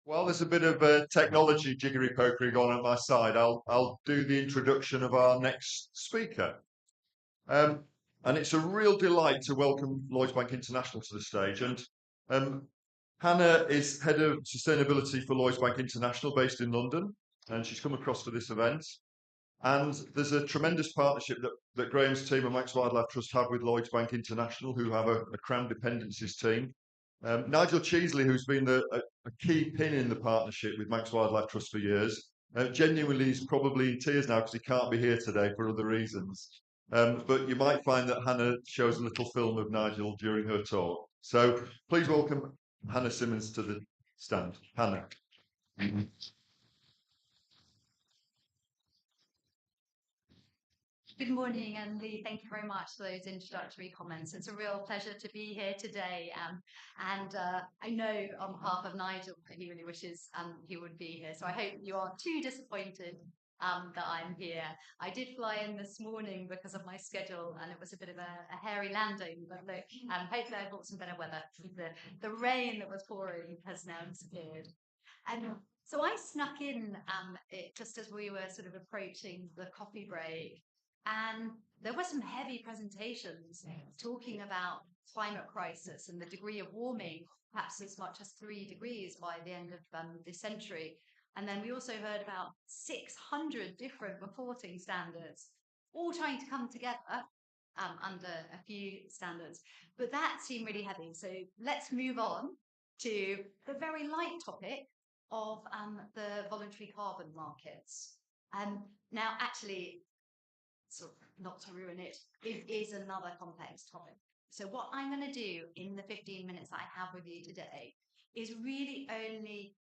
While there's a bit of technology jiggery pokery going on my side, I'll do the introduction of our next speaker. Um, and it's a real delight to welcome Lloyds Bank International to the stage. And um, Hannah is head of sustainability for Lloyds Bank International, based in London, and she's come across for this event. And there's a tremendous partnership that Graham's team and Max Wildlife Trust have with Lloyds Bank International, who have a Crown Dependencies team. Nigel Cheesley, who's been a key pin in the partnership with Max Wildlife Trust for years, genuinely is probably in tears now because he can't be here today for other reasons. But you might find that Hannah shows a little film of Nigel during her talk. So please welcome Hannah Simmons to the stand. Hannah. Good morning, and Lee, thank you very much for those introductory comments. It's a real pleasure to be here today. I know on behalf of Nigel that he really wishes he would be here. So I hope you aren't too disappointed that I'm here. I did fly in this morning because of my schedule, and it was a bit of a hairy landing. But look, hopefully I brought some better weather. The rain that was pouring has now disappeared. So I snuck in just as we were sort of approaching the coffee break. And there were some heavy presentations talking about climate crisis and the degree of warming, perhaps as much as 3 degrees by the end of this century. And then we also heard about 600 different reporting standards, all trying to come together under a few standards. But that seemed really heavy. So let's move on to the very light topic of the voluntary carbon markets. Now, actually, sort of not to ruin it, it is another complex topic. So what I'm going to do in the 15 minutes I have with you today is really only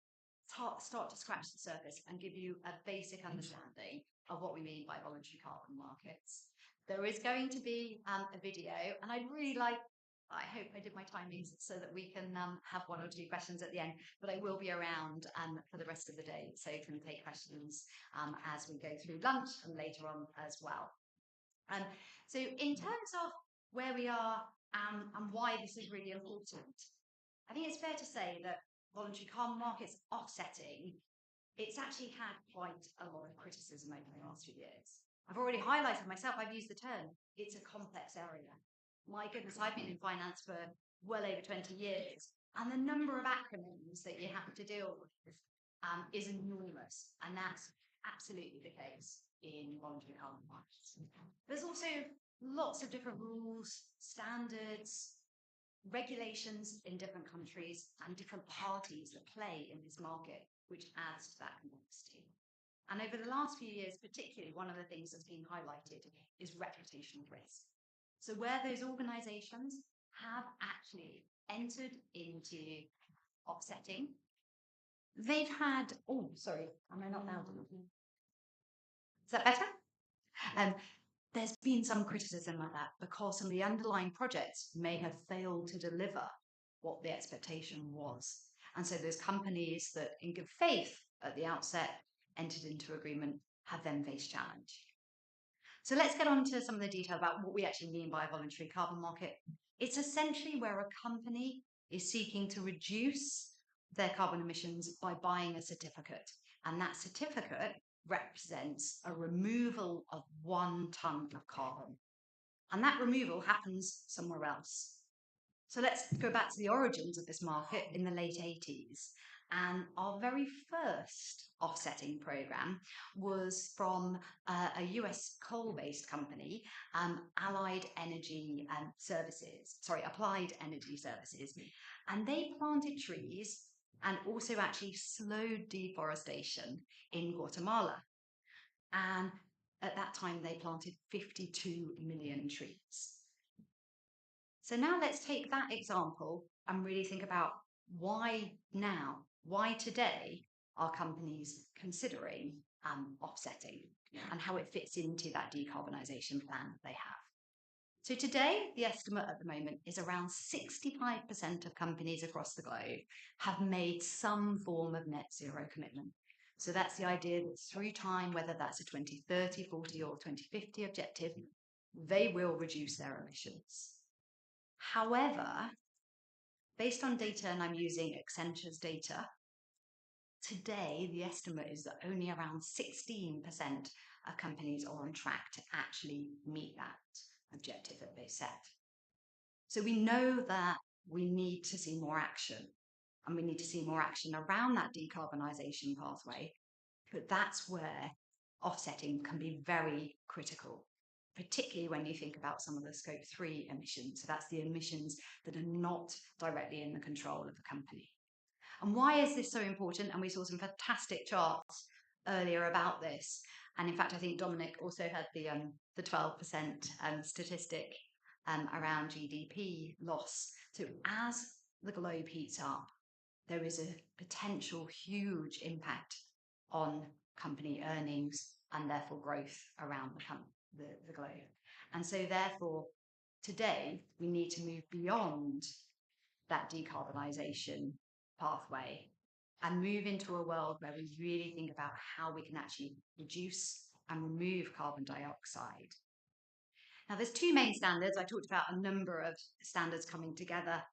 start to scratch the surface and give you a basic understanding of what we mean by voluntary carbon markets. There is going to be a video, and I hope I did my timings so that we can have 1 or 2 questions at the end, but I will be around for the rest of the day, so you can take questions as we go through lunch and later on as well. So in terms of where we are and why this is really important, I think it's fair to say that voluntary carbon markets offsetting, it's actually had quite a lot of criticism over the last few years. I've already highlighted myself, I've used the term, it's a complex area. My goodness, I've been in finance for well over 20 years, and the number of acronyms that you have to deal with is enormous, and that's absolutely the case in voluntary carbon markets. There's also lots of different rules, standards, regulations in different countries, and different parties that play in this market, which adds to that complexity. And over the last few years, particularly, one of the things that's been highlighted is reputational risk. So where those organizations have actually entered into offsetting, they've had, oh, sorry, am I not loud enough? Is that better? There's been some criticism of that because some of the underlying projects may have failed to deliver what the expectation was. And so those companies that in good faith at the outset entered into agreement have then faced challenge. So let's get on to some of the detail about what we actually mean by a voluntary carbon market. It's essentially where a company is seeking to reduce their carbon emissions by buying a certificate. And that certificate represents a removal of 1 ton of carbon. And that removal happens somewhere else. So let's go back to the origins of this market in the late 80s. And our very first offsetting program was from a US coal-based company, Applied Energy Services. And they planted trees and also actually slowed deforestation in Guatemala. And at that time, they planted 52 million trees. So now let's take that example and really think about why now, why today are companies considering offsetting and how it fits into that decarbonisation plan that they have. So today, the estimate at the moment is around 65% of companies across the globe have made some form of net zero commitment. So that's the idea that through time, whether that's a 2030, 40 or 2050 objective, they will reduce their emissions. However, based on data, and I'm using Accenture's data, Today, the estimate is that only around 16% of companies are on track to actually meet that objective that they set. So we know that we need to see more action, and we need to see more action around that decarbonisation pathway. But that's where offsetting can be very critical, particularly when you think about some of the scope 3 emissions. So that's the emissions that are not directly in the control of the company. And why is this so important? And we saw some fantastic charts earlier about this. And in fact, I think Dominic also had the 12% statistic around GDP loss. So as the globe heats up, there is a potential huge impact on company earnings and therefore growth around the globe. And so therefore, today, we need to move beyond that decarbonisation pathway and move into a world where we really think about how we can actually reduce and remove carbon dioxide. Now, there's two main standards. I talked about a number of standards coming together,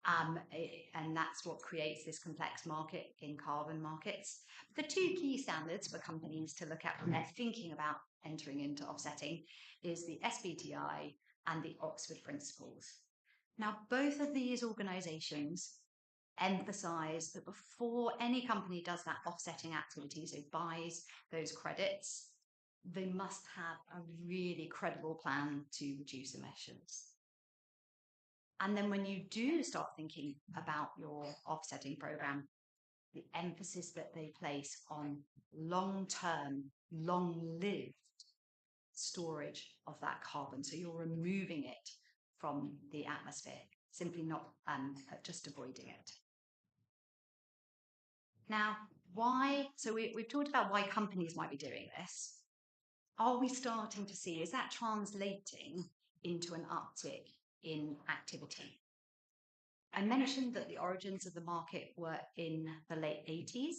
and that's what creates this complex market in carbon markets. The two key standards for companies to look at when they're thinking about entering into offsetting is the SBTI and the Oxford Principles. Now, both of these organisations emphasise that before any company does that offsetting activity, so buys those credits, they must have a really credible plan to reduce emissions. And then when you do start thinking about your offsetting programme, the emphasis that they place on long-term, long-lived storage of that carbon. So you're removing it from the atmosphere, simply not just avoiding it. Now, why? So we've talked about why companies might be doing this. Are we starting to see, is that translating into an uptick in activity? I mentioned that the origins of the market were in the late 80s,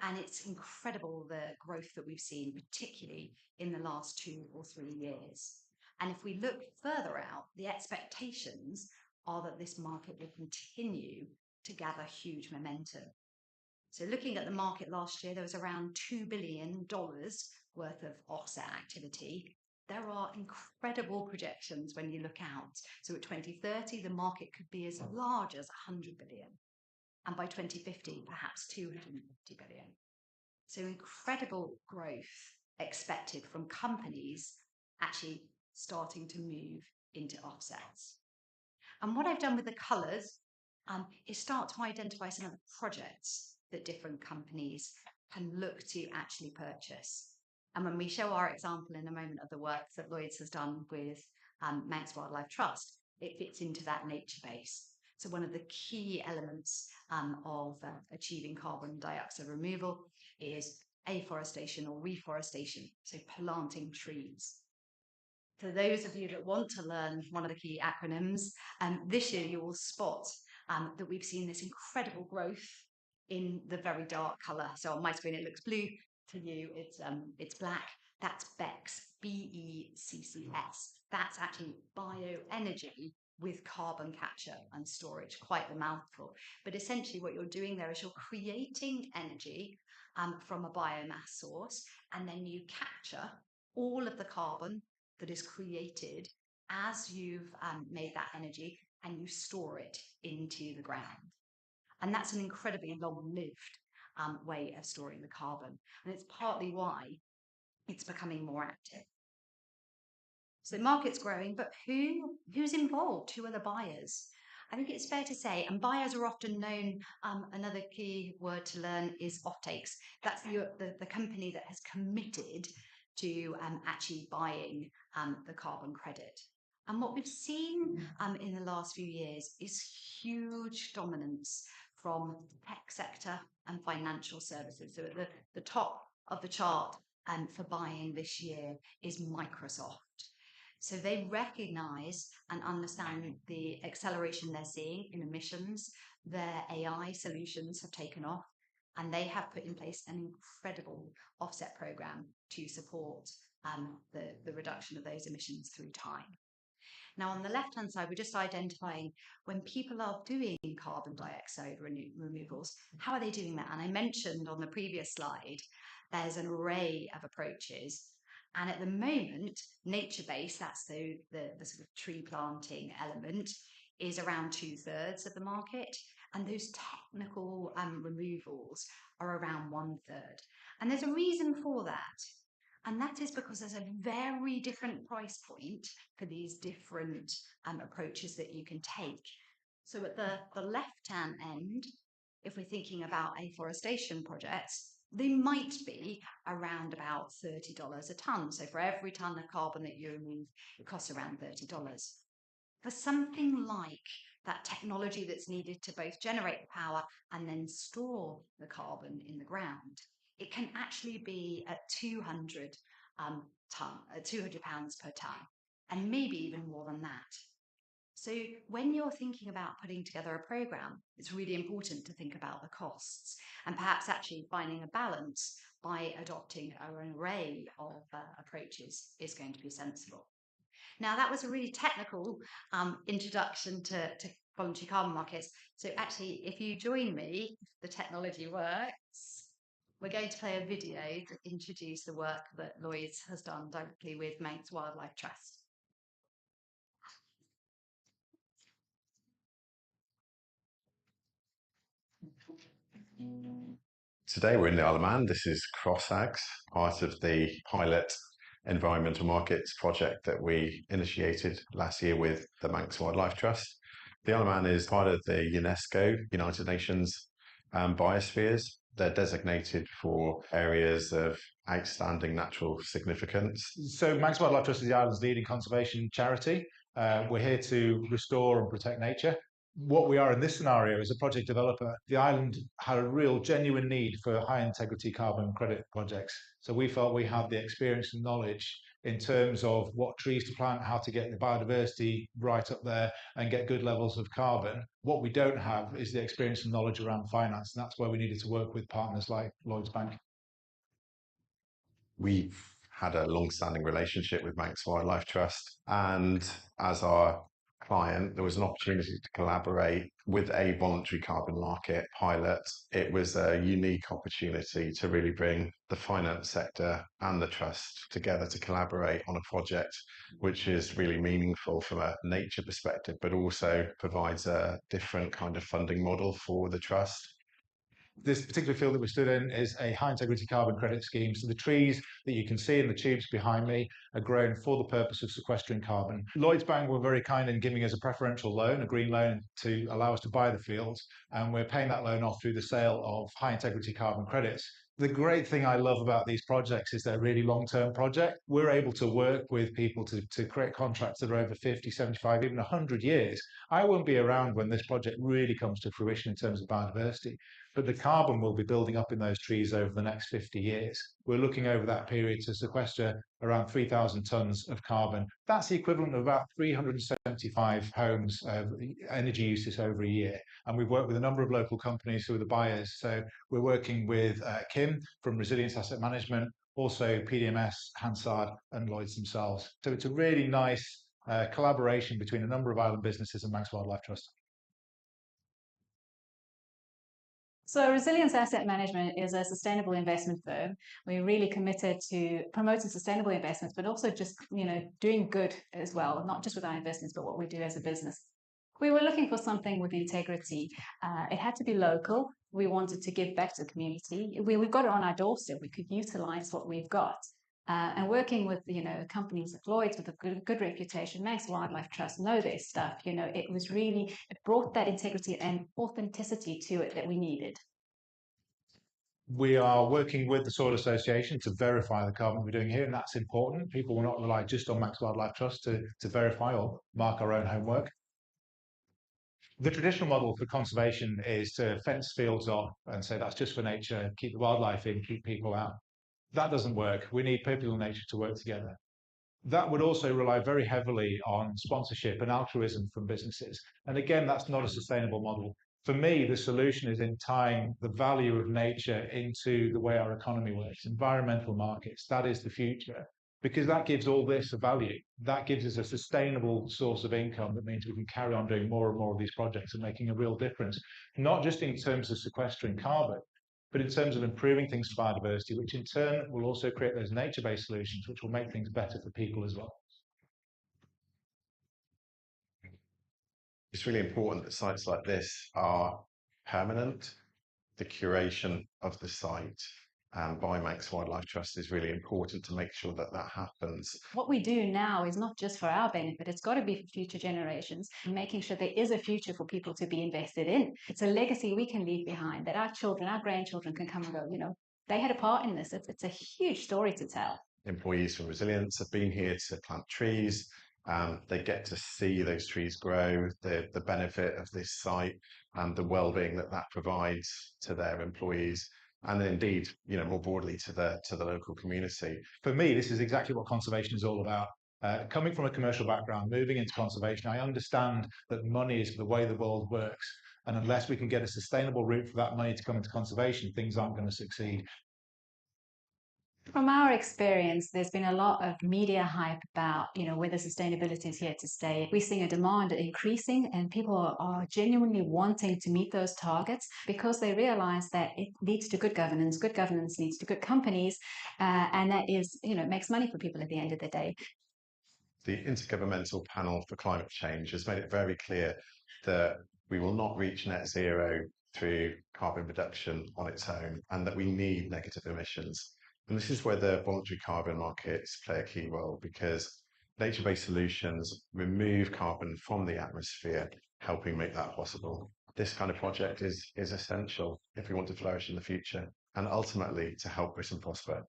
and it's incredible the growth that we've seen, particularly in the last 2 or 3 years. And if we look further out, the expectations are that this market will continue to gather huge momentum. So looking at the market last year, there was around $2 billion worth of offset activity. There are incredible projections when you look out. So at 2030, the market could be as large as 100 billion. And by 2050, perhaps 250 billion. So incredible growth expected from companies actually starting to move into offsets. And what I've done with the colours is start to identify some of the projects that different companies can look to actually purchase. And when we show our example in a moment of the work that Lloyds has done with Manx Wildlife Trust, it fits into that nature base. So one of the key elements of achieving carbon dioxide removal is afforestation or reforestation, so planting trees. For those of you that want to learn one of the key acronyms, this year you will spot that we've seen this incredible growth in the very dark colour. So on my screen it looks blue, to you it's black. That's BECCS, B-E-C-C-S. That's actually bioenergy with carbon capture and storage, quite a mouthful. But essentially what you're doing there is you're creating energy from a biomass source, and then you capture all of the carbon that is created as you've made that energy, and you store it into the ground. And that's an incredibly long-lived way of storing the carbon. And it's partly why it's becoming more active. So the market's growing, but who's involved? Who are the buyers? I think it's fair to say, and buyers are often known, another key word to learn is offtakes. That's the company that has committed to actually buying the carbon credit. And what we've seen in the last few years is huge dominance from the tech sector and financial services. So at the top of the chart for buying this year is Microsoft. So they recognise and understand the acceleration they're seeing in emissions. Their AI solutions have taken off, and they have put in place an incredible offset programme to support the reduction of those emissions through time. Now, on the left-hand side, we're just identifying when people are doing carbon dioxide removals, how are they doing that? And I mentioned on the previous slide, there's an array of approaches. And at the moment, nature-based, that's the sort of tree planting element, is around 2/3 of the market. And those technical removals are around 1/3. And there's a reason for that. And that is because there's a very different price point for these different approaches that you can take. So at the left-hand end, if we're thinking about afforestation projects, they might be around about $30 a tonne. So for every tonne of carbon that you remove, it costs around $30. For something like that technology that's needed to both generate power and then store the carbon in the ground, it can actually be at 200 £200 per tonne, and maybe even more than that. So when you're thinking about putting together a program, it's really important to think about the costs and perhaps actually finding a balance by adopting an array of approaches is going to be sensible. Now, that was a really technical introduction to voluntary carbon markets. So actually, if you join me, if the technology works, we're going to play a video to introduce the work that Lloyds has done directly with Manx Wildlife Trust. Today we're in the Isle of Man. This is CrossAgs, part of the pilot environmental markets project that we initiated last year with the Manx Wildlife Trust. The Isle of Man is part of the UNESCO, United Nations Biospheres. They're designated for areas of outstanding natural significance. So Manx Wildlife Trust is the island's leading conservation charity. We're here to restore and protect nature. What we are in this scenario is a project developer. The island had a real genuine need for high integrity carbon credit projects. So we felt we had the experience and knowledge in terms of what trees to plant, how to get the biodiversity right up there and get good levels of carbon. What we don't have is the experience and knowledge around finance, and that's where we needed to work with partners like Lloyds Bank. We've had a long-standing relationship with Manx Wildlife Trust, and as our client, there was an opportunity to collaborate with a voluntary carbon market pilot. It was a unique opportunity to really bring the finance sector and the trust together to collaborate on a project which is really meaningful from a nature perspective, but also provides a different kind of funding model for the trust. This particular field that we stood in is a high integrity carbon credit scheme. So the trees that you can see in the tubes behind me are grown for the purpose of sequestering carbon. Lloyds Bank were very kind in giving us a preferential loan, a green loan, to allow us to buy the fields. And we're paying that loan off through the sale of high integrity carbon credits. The great thing I love about these projects is they're really long-term projects. We're able to work with people to create contracts that are over 50, 75, even 100 years. I won't be around when this project really comes to fruition in terms of biodiversity, but the carbon will be building up in those trees over the next 50 years. We're looking over that period to sequester around 3,000 tonnes of carbon. That's the equivalent of about 375 homes of energy uses over a year. And we've worked with a number of local companies who are the buyers. So we're working with Kim from Resilience Asset Management, also PDMS, Hansard and Lloyds themselves. So it's a really nice collaboration between a number of island businesses and Manx Wildlife Trust. So Resilience Asset Management is a sustainable investment firm. We're really committed to promoting sustainable investments, but also just, doing good as well, not just with our investments, but what we do as a business. We were looking for something with integrity. It had to be local. We wanted to give back to the community. We've got it on our doorstep. We could utilize what we've got. And working with, companies like Lloyds with a good reputation, Manx Wildlife Trust know their stuff. It brought that integrity and authenticity to it that we needed. We are working with the Soil Association to verify the carbon we're doing here, and that's important. People will not rely just on Manx Wildlife Trust to verify or mark our own homework. The traditional model for conservation is to fence fields off and say that's just for nature, keep the wildlife in, keep people out. That doesn't work. We need people and nature to work together. That would also rely very heavily on sponsorship and altruism from businesses. And again, that's not a sustainable model. For me, the solution is in tying the value of nature into the way our economy works, environmental markets. That is the future. because that gives all this a value. That gives us a sustainable source of income that means we can carry on doing more and more of these projects and making a real difference, not just in terms of sequestering carbon, but in terms of improving things for biodiversity, which in turn will also create those nature-based solutions, which will make things better for people as well. It's really important that sites like this are permanent. The curation of the site by Manx Wildlife Trust is really important to make sure that that happens. What we do now is not just for our benefit, it's got to be for future generations, making sure there is a future for people to be invested in. It's a legacy we can leave behind that our children, our grandchildren can come and go, you know, they had a part in this. It's a huge story to tell. Employees from Resilience have been here to plant trees. They get to see those trees grow, the benefit of this site and the well-being that that provides to their employees, and indeed, you know, more broadly to the local community. For me, this is exactly what conservation is all about. Coming from a commercial background, moving into conservation, I understand that money is the way the world works. And unless we can get a sustainable route for that money to come into conservation, things aren't going to succeed. From our experience, there's been a lot of media hype about, you know, whether sustainability is here to stay. We're seeing a demand increasing and people are genuinely wanting to meet those targets because they realize that it leads to good governance leads to good companies, and that is, you know, makes money for people at the end of the day. The Intergovernmental Panel for Climate Change has made it very clear that we will not reach net zero through carbon reduction on its own, and that we need negative emissions. And this is where the voluntary carbon markets play a key role, because nature-based solutions remove carbon from the atmosphere, helping make that possible. This kind of project is essential if we want to flourish in the future, and ultimately to help Britain prosper.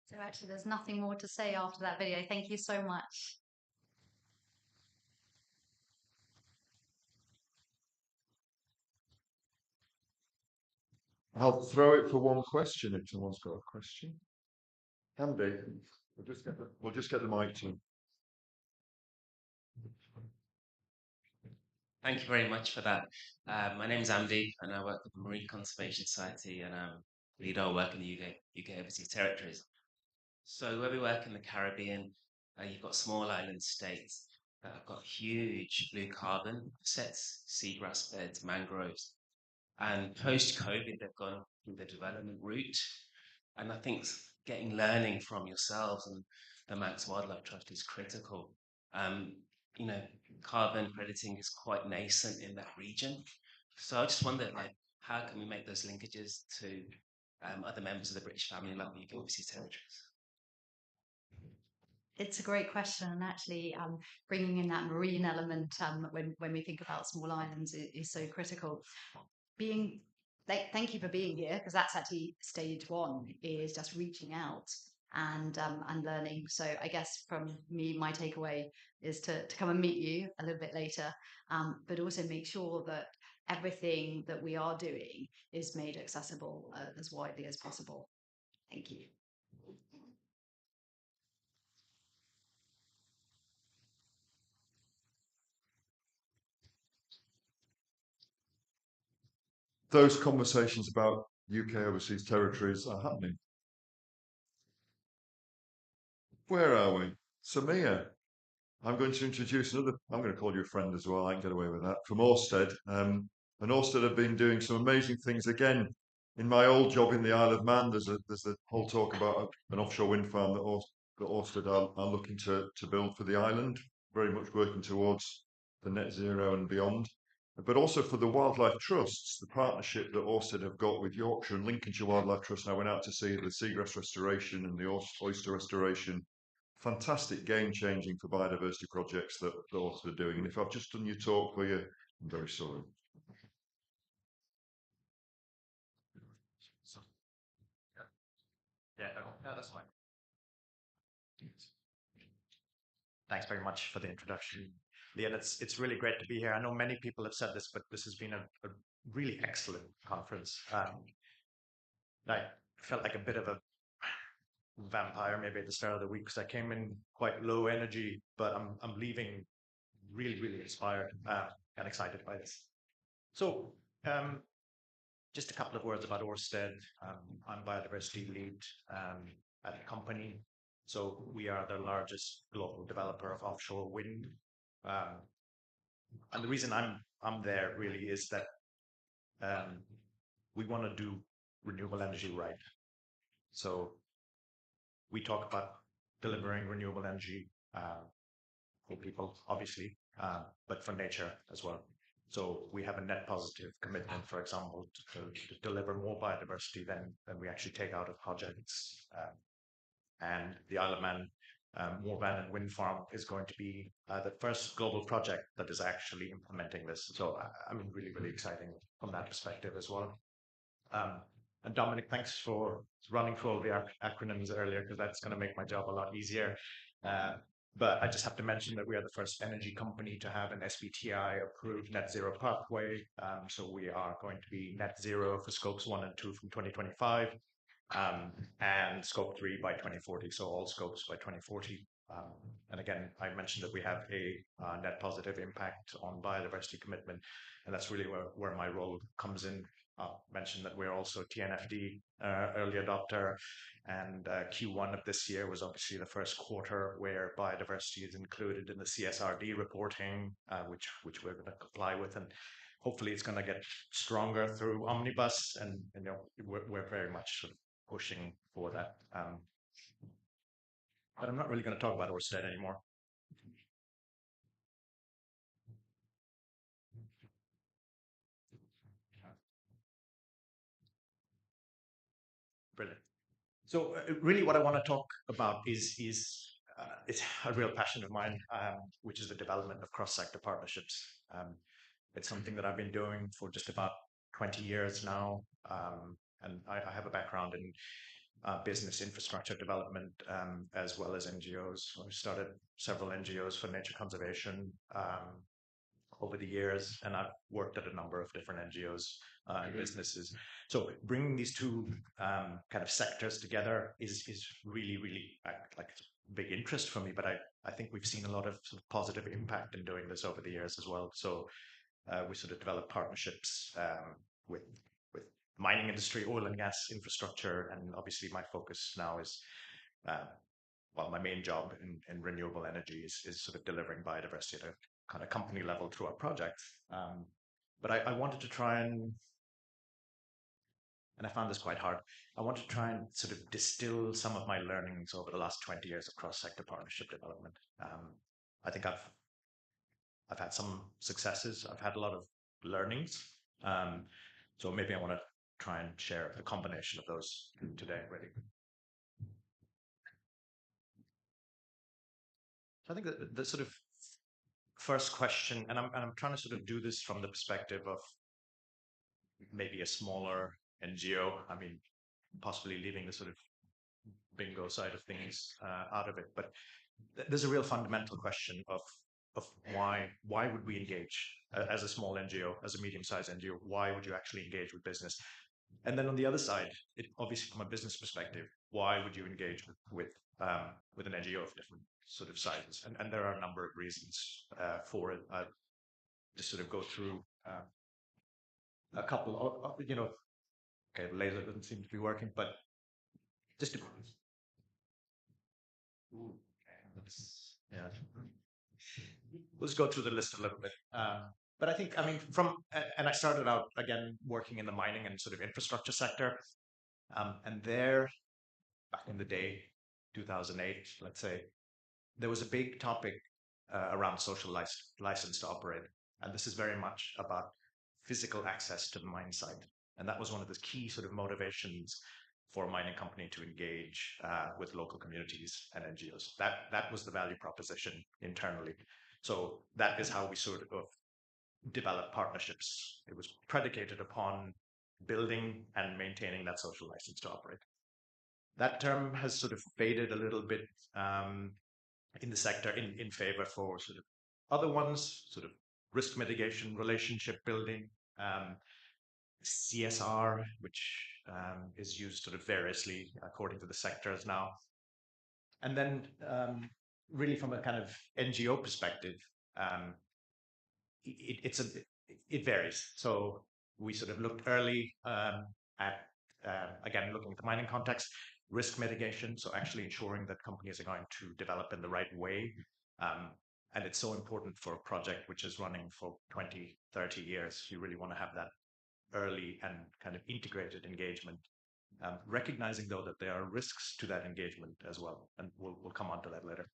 So actually, there's nothing more to say after that video. Thank you so much. I'll throw it for one question if someone's got a question. Can be. We'll just get the mic to. Thank you very much for that. My name is Andy, and I work with the Marine Conservation Society, and lead our work in the UK overseas territories. So where we work in the Caribbean, you've got small island states that have got huge blue carbon sets, seagrass beds, mangroves. And post-COVID, they've gone through the development route. And I think learning from yourselves and the Manx Wildlife Trust is critical. You know, carbon crediting is quite nascent in that region. So I just wondered, like, how can we make those linkages to other members of the British family, like the UK overseas territories? It's a great question, and actually, bringing in that marine element when we think about small islands is so critical. Thank you for being here, because that's actually stage one, is just reaching out and learning. So I guess from me, my takeaway is to come and meet you a little bit later, but also make sure that everything that we are doing is made accessible as widely as possible. Thank you. Those conversations about UK overseas territories are happening. Where are we? Samir. I'm going to introduce another, I'm going to call you a friend as well, I can get away with that, from Orsted. And Orsted have been doing some amazing things. Again, in my old job in the Isle of Man, there's a whole talk about an offshore wind farm that Orsted are looking to build for the island, very much working towards the net zero and beyond. But also for the wildlife trusts, the partnership that Orsted have got with Yorkshire and Lincolnshire Wildlife Trust. I went out to see the seagrass restoration and the oyster restoration. Fantastic, game-changing for biodiversity projects that Orsted are doing. And if I've just done your talk for you, I'm very sorry. Yeah, no, that's fine. Thanks very much for the introduction. Leon, it's really great to be here. I know many people have said this, but this has been a really excellent conference. I felt like a bit of a vampire maybe at the start of the week, because I came in quite low energy, but I'm leaving really, really inspired and excited by this. So just a couple of words about Orsted. I'm biodiversity lead at the company. So we are the largest global developer of offshore wind. And the reason I'm there really is that we want to do renewable energy right. So we talk about delivering renewable energy for people, obviously, but for nature as well. So we have a net positive commitment, for example, to deliver more biodiversity than we actually take out of projects. And the Isle of Man Moorebannon wind farm is going to be the first global project that is actually implementing this. So I mean, really, really exciting from that perspective as well. And Dominic, thanks for running through all the acronyms earlier, because that's going to make my job a lot easier. But I just have to mention that we are the first energy company to have an SBTI approved net zero pathway. So we are going to be net zero for scopes 1 and 2 from 2025, and scope 3 by 2040. So all scopes by 2040. And again, I mentioned that we have a net positive impact on biodiversity commitment, and that's really where my role comes in. Mentioned that we're also TNFD early adopter, and Q1 of this year was obviously the first quarter where biodiversity is included in the CSRD reporting, which we're going to comply with, and hopefully it's going to get stronger through Omnibus, and you know we're very much sort of pushing for that. But I'm not really going to talk about Orsted anymore. Brilliant. So really what I want to talk about is it's a real passion of mine, which is the development of cross-sector partnerships. It's something that I've been doing for just about 20 years now. And I have a background in business infrastructure development, as well as NGOs. I've started several NGOs for nature conservation over the years, and I've worked at a number of different NGOs and businesses. So bringing these two kind of sectors together is really, really like a big interest for me. But I think we've seen a lot of sort of positive impact in doing this over the years as well. So we sort of developed partnerships with mining industry, oil and gas infrastructure, and obviously my focus now is well, my main job in renewable energy is sort of delivering biodiversity at a kind of company level through our projects. But I wanted to try and I found this quite hard. I want to try and sort of distill some of my learnings over the last 20 years of cross-sector partnership development. I think I've had some successes. I've had a lot of learnings. So maybe I want to try and share a combination of those today, really. So I think that the sort of first question, and I'm trying to sort of do this from the perspective of maybe a smaller NGO. I mean, possibly leaving the sort of bingo side of things out of it. But there's a real fundamental question of why would we engage as a small NGO, as a medium-sized NGO? Why would you actually engage with business? And then on the other side, obviously from a business perspective, why would you engage with an NGO of different sort of sizes? And there are a number of reasons for it. I'll just sort of go through a couple of, you know, okay, the laser doesn't seem to be working, but just to, yeah. Let's go through the list a little bit. But I think, I mean, and I started out again working in the mining and sort of infrastructure sector. And there, back in the day, 2008, let's say, there was a big topic around social license to operate. And this is very much about physical access to the mine site. And that was one of the key sort of motivations for a mining company to engage with local communities and NGOs. That was the value proposition internally. So that is how we sort of developed partnerships. It was predicated upon building and maintaining that social license to operate. That term has sort of faded a little bit in the sector in favor for sort of other ones, sort of risk mitigation, relationship building, CSR, which is used sort of variously according to the sectors now. And then really from a kind of NGO perspective, it varies. So We sort of looked early at, again, looking at the mining context, risk mitigation, so actually ensuring that companies are going to develop in the right way. And it's so important for a project which is running for 20, 30 years. You really want to have that early and kind of integrated engagement, recognizing though that there are risks to that engagement as well. And we'll come on to that later.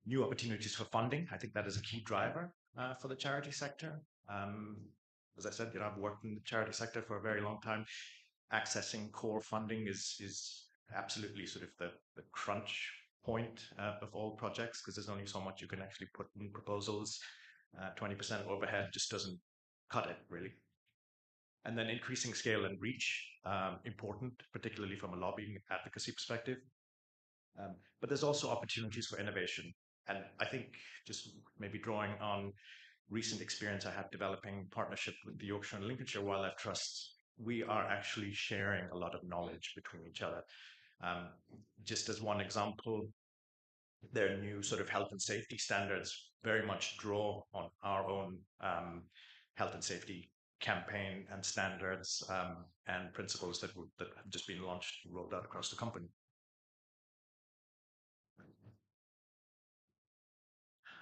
New opportunities for funding. I think that is a key driver for the charity sector. As I said, I've worked in the charity sector for a very long time. Accessing core funding is absolutely sort of the crunch point of all projects, because there's only so much you can actually put in proposals. 20% overhead just doesn't cut it, really. And then increasing scale and reach, important, particularly from a lobbying advocacy perspective. But there's also opportunities for innovation. And I think just maybe drawing on recent experience I had developing partnership with the Yorkshire and Lincolnshire Wildlife Trusts, we are actually sharing a lot of knowledge between each other. Just as one example, their new sort of health and safety standards very much draw on our own health and safety campaign and standards and principles that have just been launched, rolled out across the company.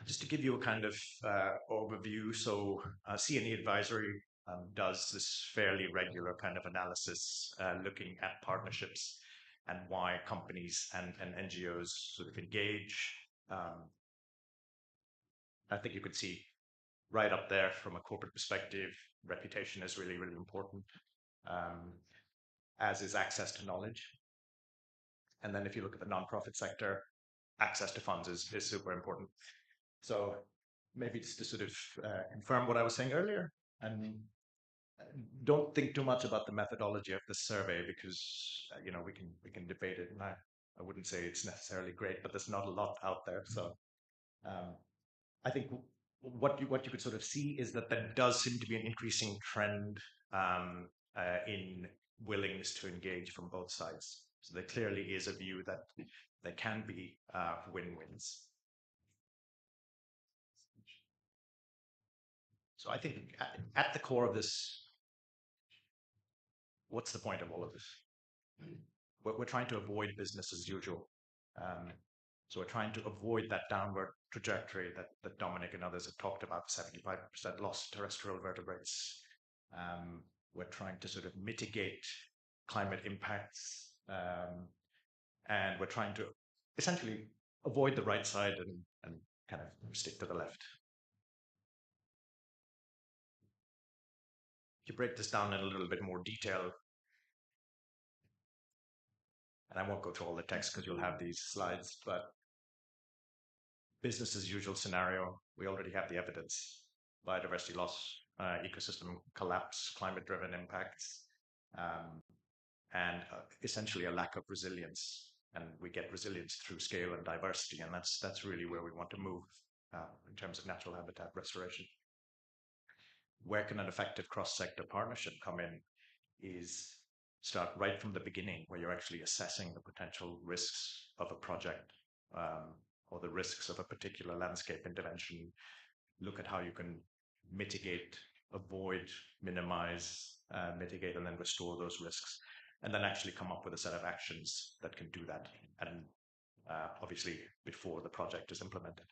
Just to give you a kind of overview, so C&E Advisory does this fairly regular kind of analysis looking at partnerships and why companies and NGOs sort of engage. I think you could see right up there from a corporate perspective, reputation is really, really important, as is access to knowledge. And then if you look at the nonprofit sector, access to funds is super important. So maybe just to sort of confirm what I was saying earlier, and don't think too much about the methodology of the survey, because we can debate it, and I wouldn't say it's necessarily great, but there's not a lot out there. So I think what you could sort of see is that there does seem to be an increasing trend in willingness to engage from both sides. So there clearly is a view that there can be win-wins. So I think at the core of this, what's the point of all of this? We're trying to avoid business as usual. So we're trying to avoid that downward trajectory that Dominic and others have talked about, 75% lost terrestrial vertebrates. We're trying to sort of mitigate climate impacts. And we're trying to essentially avoid the right side and kind of stick to the left. To break this down in a little bit more detail, and I won't go through all the text because you'll have these slides, but business as usual scenario, we already have the evidence: biodiversity loss, ecosystem collapse, climate-driven impacts, and essentially a lack of resilience. And we get resilience through scale and diversity, and that's really where we want to move in terms of natural habitat restoration. Where can an effective cross-sector partnership come in is start right from the beginning, where you're actually assessing the potential risks of a project or the risks of a particular landscape intervention. Look at how you can mitigate, avoid, minimize, mitigate, and then restore those risks, and then actually come up with a set of actions that can do that, and obviously before the project is implemented.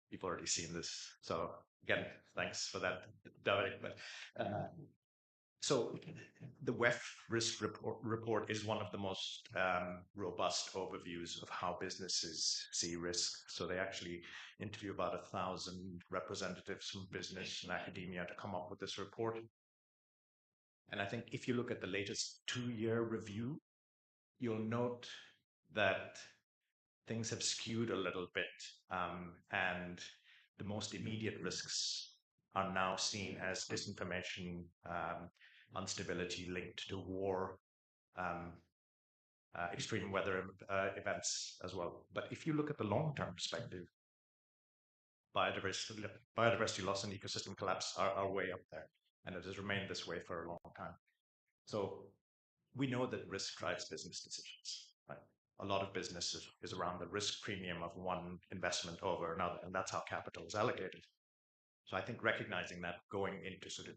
You've already seen this, so again, thanks for that, Dominic. But so the WEF risk report is one of the most robust overviews of how businesses see risk. So they actually interview about 1,000 representatives from business and academia to come up with this report. And I think if you look at the latest 2-year review, you'll note that things have skewed a little bit, and the most immediate risks are now seen as disinformation, instability linked to war, extreme weather events as well. But if you look at the long-term perspective, biodiversity loss and ecosystem collapse are way up there, and it has remained this way for a long time. So we know that risk drives business decisions, right? a lot of business is around the risk premium of one investment over another, and that's how capital is allocated. So I think recognizing that going into sort of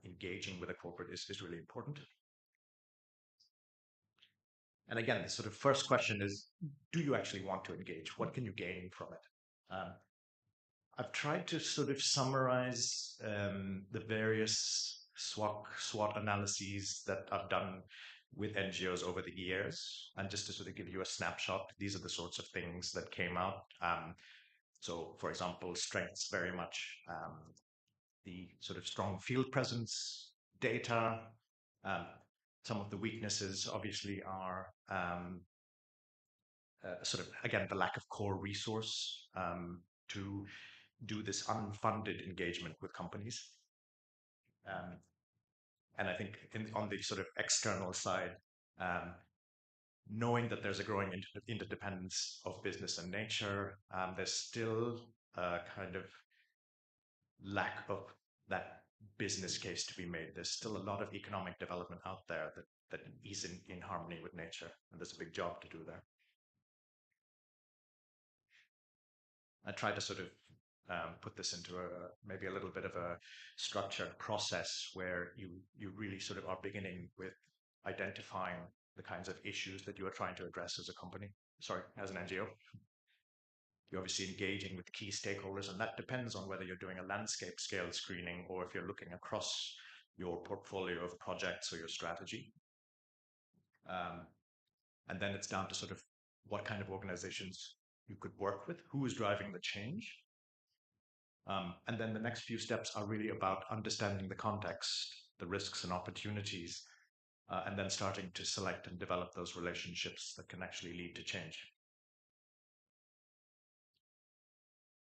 engaging with a corporate is really important. And again, the sort of first question is, do you actually want to engage? What can you gain from it? I've tried to sort of summarize the various SWOT analyses that I've done with NGOs over the years. And just to sort of give you a snapshot, these are the sorts of things that came out. So, for example, strengths very much the sort of strong field presence, data. Some of the weaknesses obviously are sort of, again, the lack of core resource to do this unfunded engagement with companies. And I think on the sort of external side, knowing that there's a growing interdependence of business and nature, there's still a kind of lack of that business case to be made. There's still a lot of economic development out there that isn't in harmony with nature, and there's a big job to do there. I try to sort of put this into maybe a little bit of a structured process where you really sort of are beginning with identifying the kinds of issues that you are trying to address as a company, as an NGO. You're obviously engaging with key stakeholders, and that depends on whether you're doing a landscape scale screening or if you're looking across your portfolio of projects or your strategy. And then it's down to sort of what kind of organizations you could work with, who is driving the change. And then the next few steps are really about understanding the context, the risks and opportunities, and then starting to select and develop those relationships that can actually lead to change.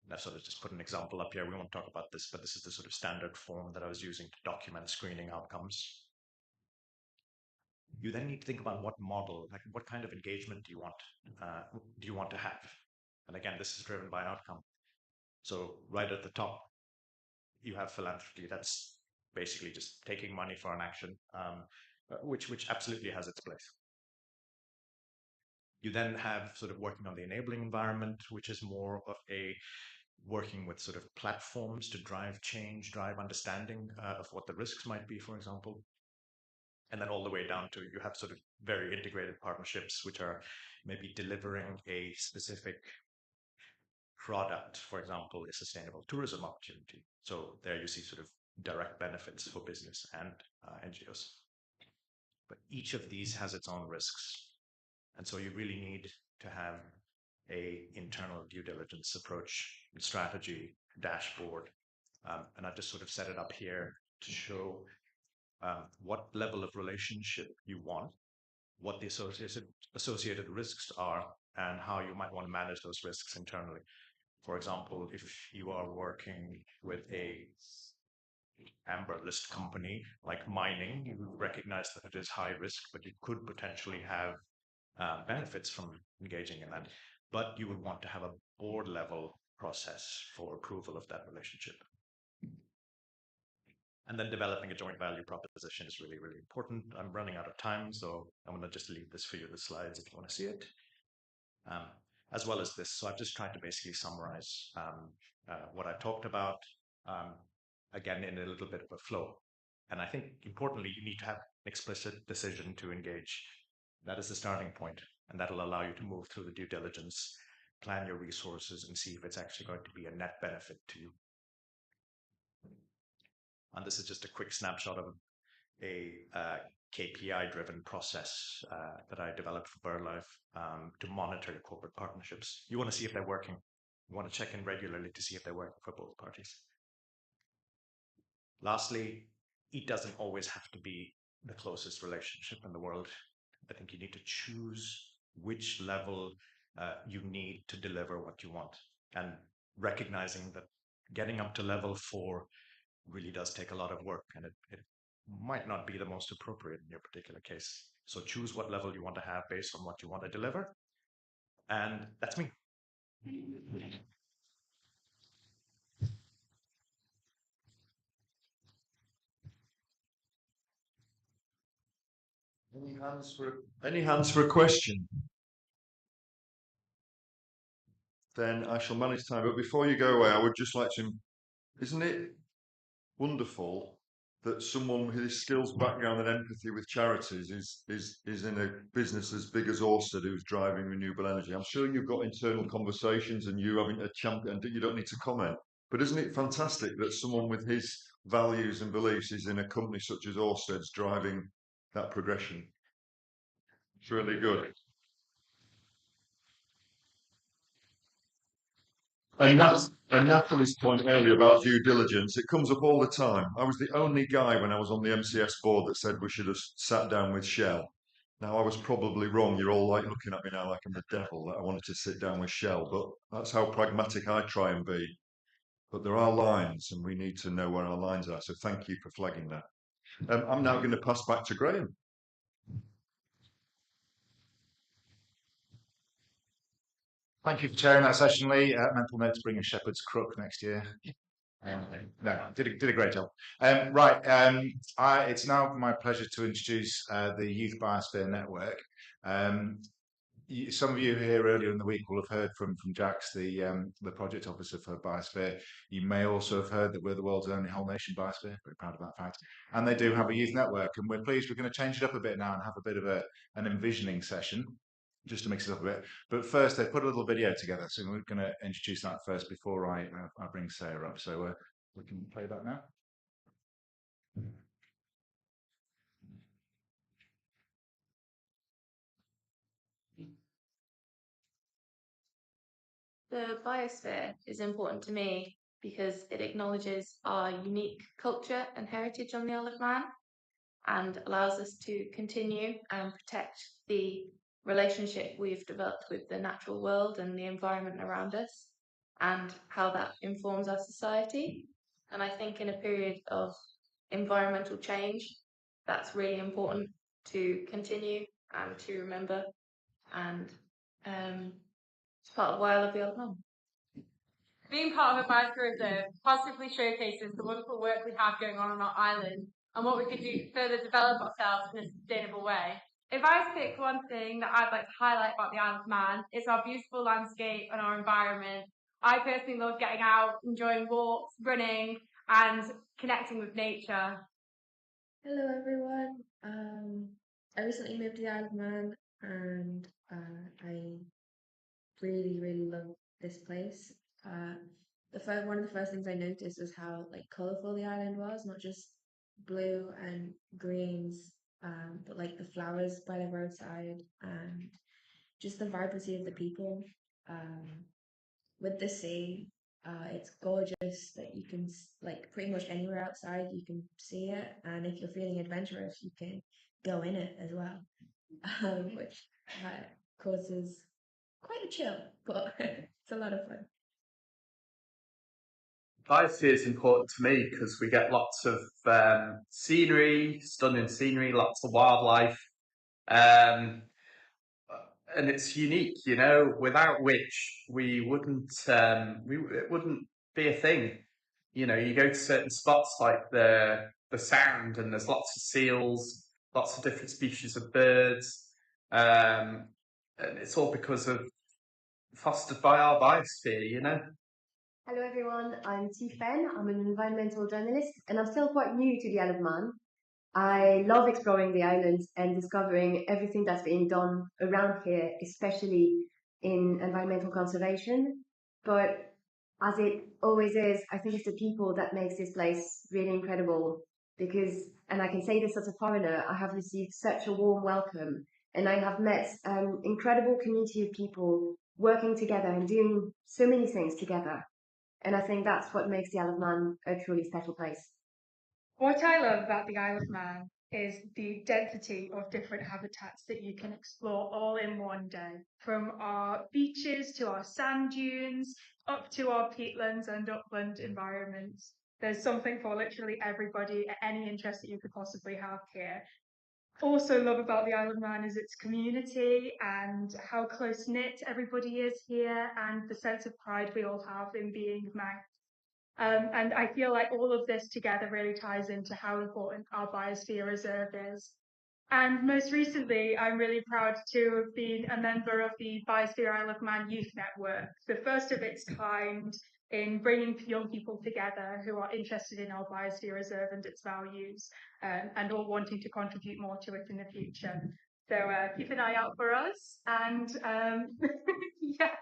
And I've sort of just put an example up here. We won't talk about this, but this is the sort of standard form that I was using to document screening outcomes. You then need to think about what model, like what kind of engagement do you want to have? And again, this is driven by outcome. So right at the top, you have philanthropy. That's basically just taking money for an action, which absolutely has its place. You then have sort of working on the enabling environment, which is more of a working with sort of platforms to drive change, drive understanding of what the risks might be, for example. And then all the way down to you have sort of very integrated partnerships, which are maybe delivering a specific product, for example, a sustainable tourism opportunity. So there you see sort of direct benefits for business and NGOs. But each of these has its own risks. And so you really need to have a internal due diligence approach, strategy, dashboard. And I've just sort of set it up here to show what level of relationship you want, what the associated risks are, and how you might want to manage those risks internally. For example, if you are working with a amber list company like mining, you recognize that it is high risk, but you could potentially have benefits from engaging in that. But you would want to have a board level process for approval of that relationship. And then developing a joint value proposition is really, really important. I'm running out of time, so I'm going to just leave this for you, the slides, if you want to see it. As well as this. So I've just tried to basically summarize what I've talked about, again, in a little bit of a flow. And I think importantly, you need to have an explicit decision to engage. That is the starting point, and that'll allow you to move through the due diligence, plan your resources, and see if it's actually going to be a net benefit to you. And this is just a quick snapshot of a KPI-driven process that I developed for BirdLife to monitor corporate partnerships. You want to see if they're working. You want to check in regularly to see if they're working for both parties. Lastly, it doesn't always have to be the closest relationship in the world. I think you need to choose which level you need to deliver what you want, and recognizing that getting up to level 4 really does take a lot of work, and it might not be the most appropriate in your particular case. So choose what level you want to have based on what you want to deliver. And that's me. Any hands for a question? then I shall manage time. But before you go away, I would just like to, isn't it wonderful that someone with his skills, background, and empathy with charities is in a business as big as Orsted, who's driving renewable energy? I'm sure you've got internal conversations and you having a champion, you don't need to comment. But isn't it fantastic that someone with his values and beliefs is in a company such as Orsted's driving that progression? It's really good. And Natalie's point earlier about due diligence, it comes up all the time. I was the only guy when I was on the MCS board that said we should have sat down with Shell. Now, I was probably wrong. You're all like looking at me now like I'm the devil, that I wanted to sit down with Shell, but that's how pragmatic I try and be. But there are lines, and we need to know where our lines are. So thank you for flagging that. I'm now going to pass back to Graham. Thank you for chairing that session, Lee. Mental note to bring a shepherd's crook next year. No, did a great job. It's now my pleasure to introduce the Youth Biosphere Network. Some of you here earlier in the week will have heard from Jax, the project officer for Biosphere. You may also have heard that we're the world's only whole nation biosphere. Very proud of that fact. And they do have a youth network, and we're pleased we're going to change it up a bit now and have a bit of an envisioning session, just to mix it up a bit. But first, they've put a little video together, so we're going to introduce that first before I bring Sarah up. So we can play that now. The biosphere is important to me because it acknowledges our unique culture and heritage on the Isle of Man and allows us to continue and protect the relationship we've developed with the natural world and the environment around us and how that informs our society. And I think in a period of environmental change, that's really important to continue and to remember, and it's part of why I love the Isle of Man. Being part of a biosphere reserve positively showcases the wonderful work we have going on our island and what we could do to further develop ourselves in a sustainable way. If I pick one thing that I'd like to highlight about the Isle of Man, it's our beautiful landscape and our environment. I personally love getting out, enjoying walks, running, and connecting with nature. Hello everyone. I recently moved to the Isle of Man and I really love this place. One of the first things I noticed was how colourful the island was, not just blue and greens, but the flowers by the roadside and just the vibrancy of the people. With the sea, it's gorgeous that you can pretty much anywhere outside you can see it, and if you're feeling adventurous, you can go in it as well, which causes quite a chill, but it's a lot of fun. Biosphere is important to me because we get lots of scenery, stunning scenery, lots of wildlife, and it's unique, without which we wouldn't it wouldn't be a thing. You go to certain spots like the Sound, and there's lots of seals, lots of different species of birds, and it's all because of fostered by our biosphere. Hello everyone, I'm Tiffen. I'm an environmental journalist and I'm still quite new to the Isle of Man. I love exploring the island and discovering everything that's being done around here, especially in environmental conservation. But as it always is, I think it's the people that makes this place really incredible because, and I can say this as a foreigner, I have received such a warm welcome and I have met an incredible community of people working together and doing so many things together. And I think that's what makes the Isle of Man a truly special place. What I love about the Isle of Man is the density of different habitats that you can explore all in one day. From our beaches to our sand dunes, up to our peatlands and upland environments. There's something for literally everybody at any interest that you could possibly have here. Also love about the Isle of Man is its community and how close-knit everybody is here and the sense of pride we all have in being Manx. And I feel like all of this together really ties into how important our biosphere reserve is. And most recently, I'm really proud to have been a member of the Biosphere Isle of Man Youth Network, the first of its kind in bringing young people together who are interested in our biosphere reserve and its values, and all wanting to contribute more to it in the future. So keep an eye out for us, and yeah.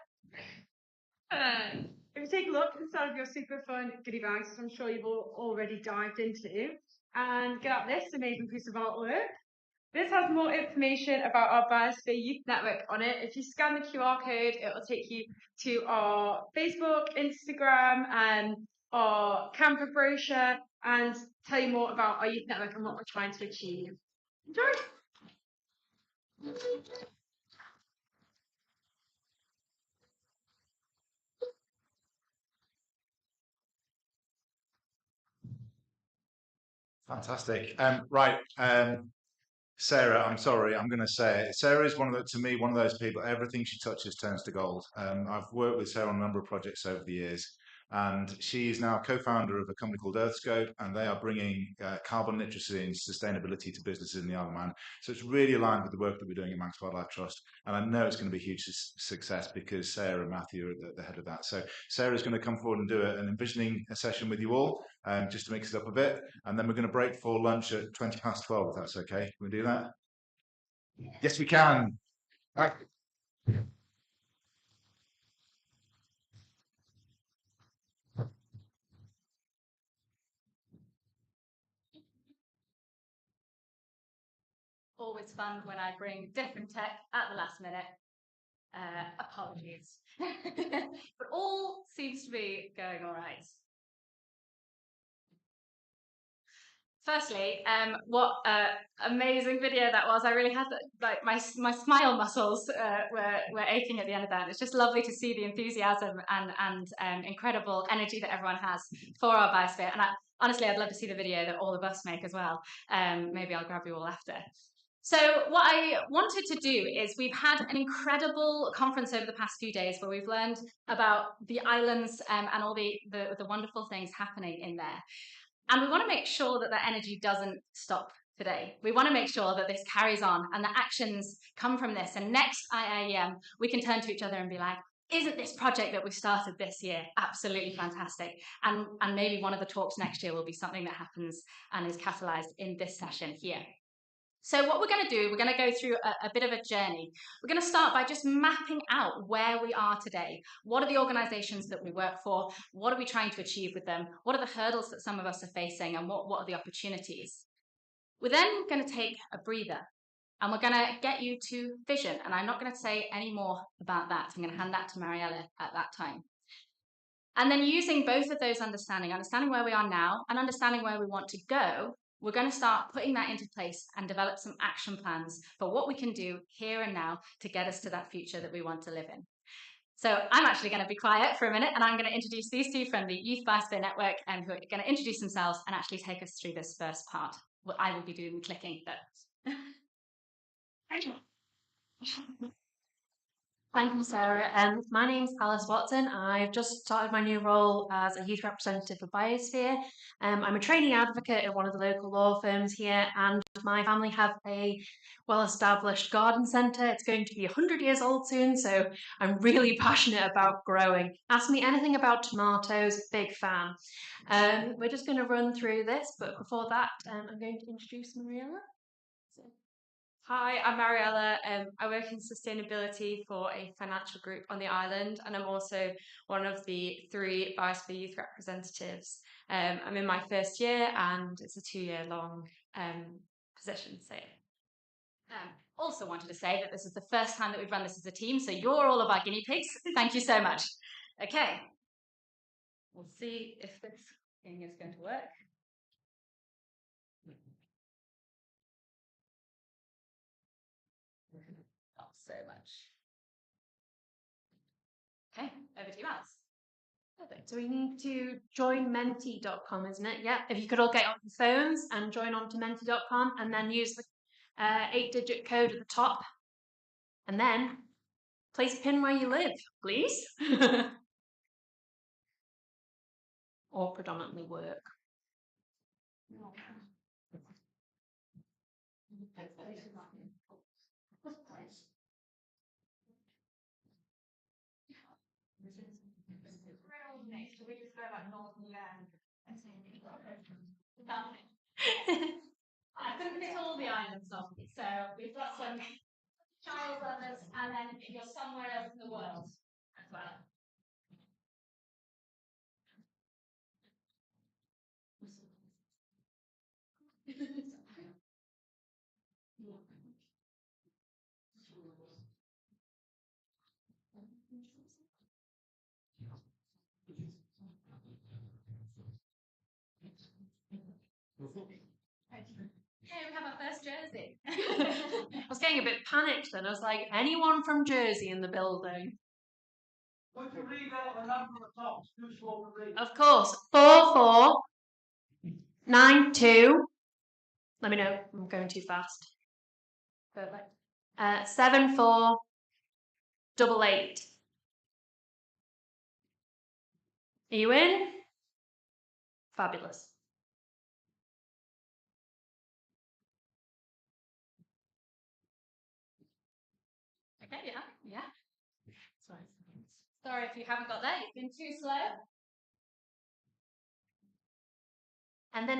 If you take a look inside of your super fun goodie bags, I'm sure you've all already dived into, and get out this amazing piece of artwork. This has more information about our Biosphere Youth Network on it. If you scan the QR code, it will take you to our Facebook, Instagram, and our camper brochure, and tell you more about our youth network and what we're trying to achieve. Enjoy! Fantastic. Right. Sarah, I'm sorry, I'm going to say it. Sarah is to me, one of those people, everything she touches turns to gold. I've worked with Sarah on a number of projects over the years, and she is now co-founder of a company called Earthscope, and they are bringing carbon literacy and sustainability to businesses in the Isle of Man. So it's really aligned with the work that we're doing at Manx Wildlife Trust, and I know it's going to be a huge success because Sarah and Matthew are at the head of that. So Sarah's going to come forward and do an envisioning session with you all, just to mix it up a bit, and then we're going to break for lunch at 12:20, if that's okay. Can we do that? Yes, we can. Right. Always fun when I bring different tech at the last minute. Apologies. But all seems to be going all right. Firstly, what amazing video that was. I really had like my smile muscles were aching at the end of that. It's just lovely to see the enthusiasm and incredible energy that everyone has for our biosphere. And honestly, I'd love to see the video that all of us make as well. Maybe I'll grab you all after. So what I wanted to do is we've had an incredible conference over the past few days where we've learned about the islands and all the wonderful things happening in there. And we want to make sure that that energy doesn't stop today. We want to make sure that this carries on and the actions come from this. And next IIEM, we can turn to each other and be like, isn't this project that we started this year absolutely fantastic? And maybe one of the talks next year will be something that happens and is catalyzed in this session here. So what we're going to do, we're going to go through a bit of a journey. We're going to start by just mapping out where we are today. What are the organizations that we work for? What are we trying to achieve with them? What are the hurdles that some of us are facing? And what are the opportunities? We're then going to take a breather and we're going to get you to vision. And I'm not going to say any more about that. I'm going to hand that to Mariella at that time. And then using both of those understanding where we are now and understanding where we want to go, we're going to start putting that into place and develop some action plans for what we can do here and now to get us to that future that we want to live in. So I'm actually going to be quiet for a minute and I'm going to introduce these two from the Youth Biosphere Network who are going to introduce themselves and actually take us through this first part. Well, I will be doing the clicking, but... Thank you, Sarah. My name's Alice Watson. I've just started my new role as a youth representative for Biosphere. I'm a trainee advocate at one of the local law firms here, and my family have a well-established garden centre. It's going to be 100 years old soon, so I'm really passionate about growing. Ask me anything about tomatoes, big fan. We're just going to run through this, but before that, I'm going to introduce Mariella. Hi, I'm Mariella. I work in sustainability for a financial group on the island, and I'm also one of the 3 Biosphere youth representatives. I'm in my first year, and it's a 2-year-long position. So, also wanted to say that this is the first time that we've run this as a team, so you're all of our guinea pigs. Thank you so much. Okay, we'll see if this thing is going to work. Not so much. Okay, over to you, Alice. Perfect. So we need to join menti.com, isn't it? Yeah. If you could all get on your phones and join on to menti.com and then use the 8-digit code at the top. And then place a pin where you live, please. Or predominantly work. I couldn't fit all the islands on, so we've got some child lovers, and then if you're somewhere else in the world as well. Hey, we have our first jersey. I was getting a bit panicked then. I was like, anyone from Jersey in the building? Would you read out the number of tops? Who's for the read? Of course. 4492. Let me know. I'm going too fast. Perfect. 7488. Are you in? Fabulous. Okay, yeah. Sorry if you haven't got that. You've been too slow. And then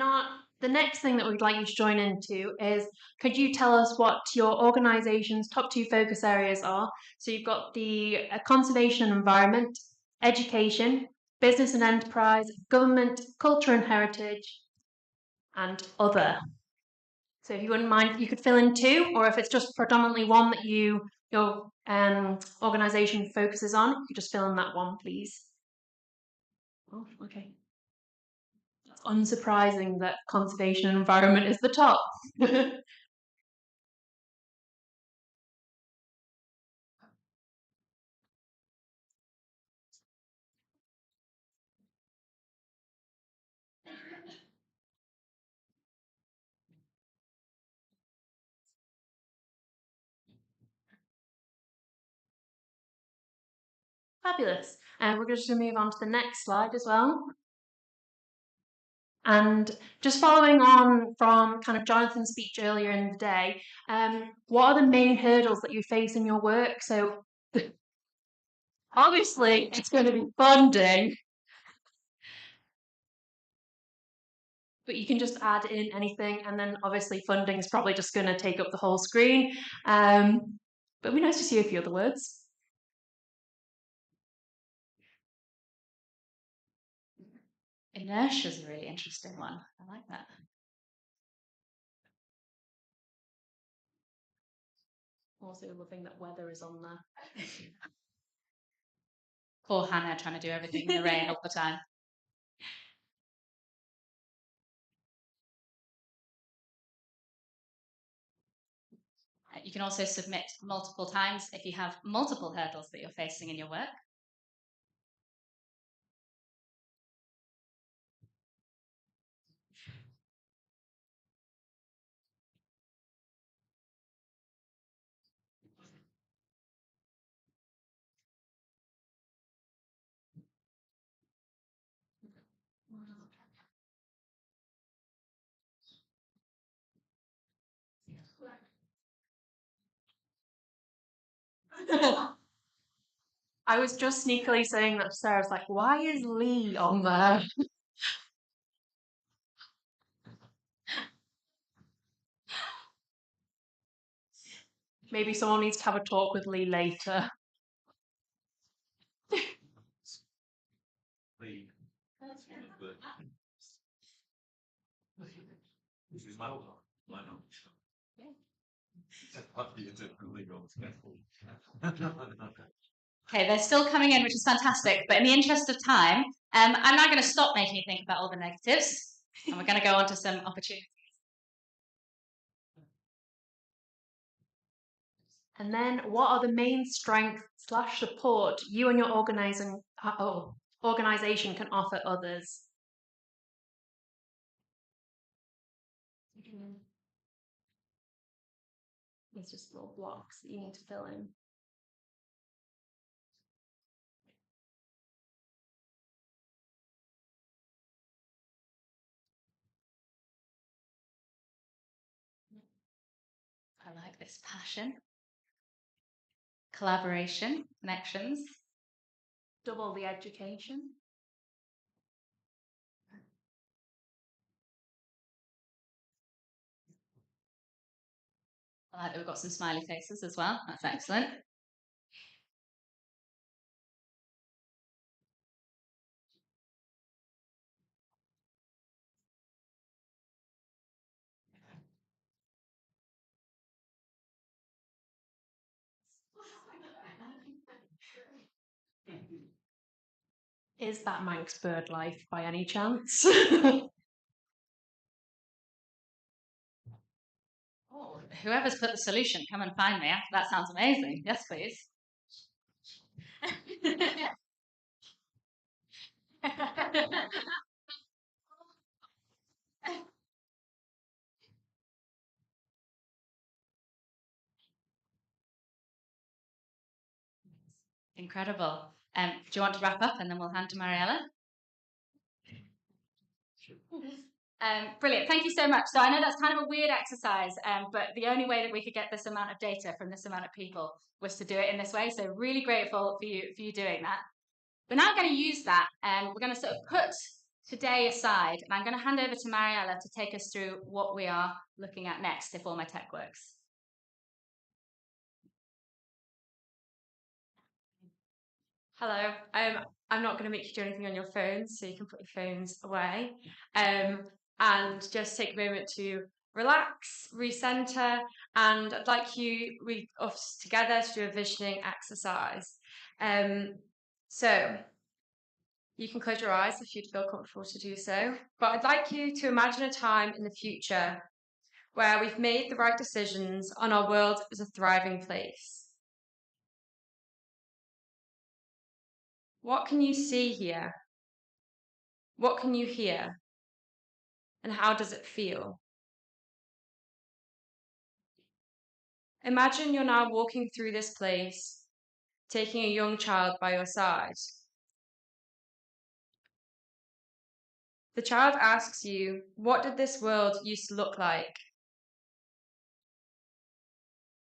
the next thing that we'd like you to join into is, could you tell us what your organisation's top 2 focus areas are? So you've got the conservation and environment, education, business and enterprise, government, culture and heritage, and other. So if you wouldn't mind, you could fill in 2, or if it's just predominantly one that your organisation focuses on, you could just fill in that one, please. Oh, okay. It's unsurprising that conservation and environment is the top. Fabulous. And we're just going to move on to the next slide as well. And just following on from kind of Jonathan's speech earlier in the day, what are the main hurdles that you face in your work? So obviously it's going to be funding, but you can just add in anything, and then obviously funding is probably just going to take up the whole screen. But it'd be nice to see a few other words. Inertia is a really interesting one. I like that. Also loving that weather is on there. Poor Hannah trying to do everything in the rain all the time. You can also submit multiple times if you have multiple hurdles that you're facing in your work. I was just sneakily saying that to Sarah. I was like, why is Lee on there? Maybe someone needs to have a talk with Lee later. Okay, they're still coming in, which is fantastic. But in the interest of time, I'm not going to stop making you think about all the negatives, and we're going to go on to some opportunities. And then, what are the main strengths / support you and your organisation can offer others? There's just little blocks that you need to fill in. I like this passion. Collaboration, connections. Double the education. I like that we've got some smiley faces as well. That's excellent. Is that Manx bird life by any chance? Oh, whoever's put the solution, come and find me. That sounds amazing. Yes, please. Incredible. Do you want to wrap up and then we'll hand to Mariella? Brilliant. Thank you so much. So I know that's kind of a weird exercise, but the only way that we could get this amount of data from this amount of people was to do it in this way. So really grateful for you doing that. We're now going to use that, and we're going to sort of put today aside, and I'm going to hand over to Mariella to take us through what we are looking at next, if all my tech works. Hello. I'm not going to make you do anything on your phones, so you can put your phones away. And just take a moment to relax, recenter, and I'd like us together to do a visioning exercise. So you can close your eyes if you'd feel comfortable to do so. But I'd like you to imagine a time in the future where we've made the right decisions and our world is a thriving place. What can you see here? What can you hear? And how does it feel? Imagine you're now walking through this place, taking a young child by your side. The child asks you, what did this world used to look like?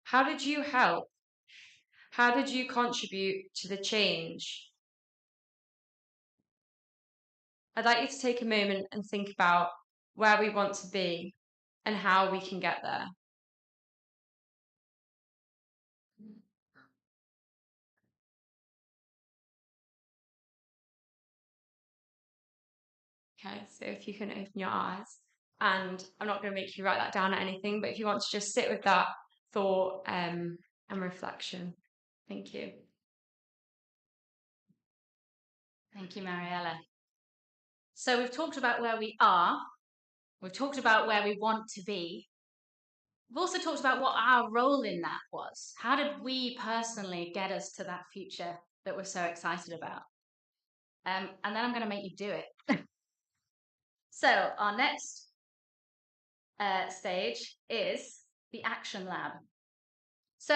How did you help? How did you contribute to the change? I'd like you to take a moment and think about where we want to be and how we can get there. Okay, so if you can open your eyes, and I'm not going to make you write that down or anything, but if you want to just sit with that thought and reflection. Thank you. Thank you, Mariella. So we've talked about where we are. We've talked about where we want to be. We've also talked about what our role in that was. How did we personally get us to that future that we're so excited about? And then I'm going to make you do it. So our next stage is the Action Lab. So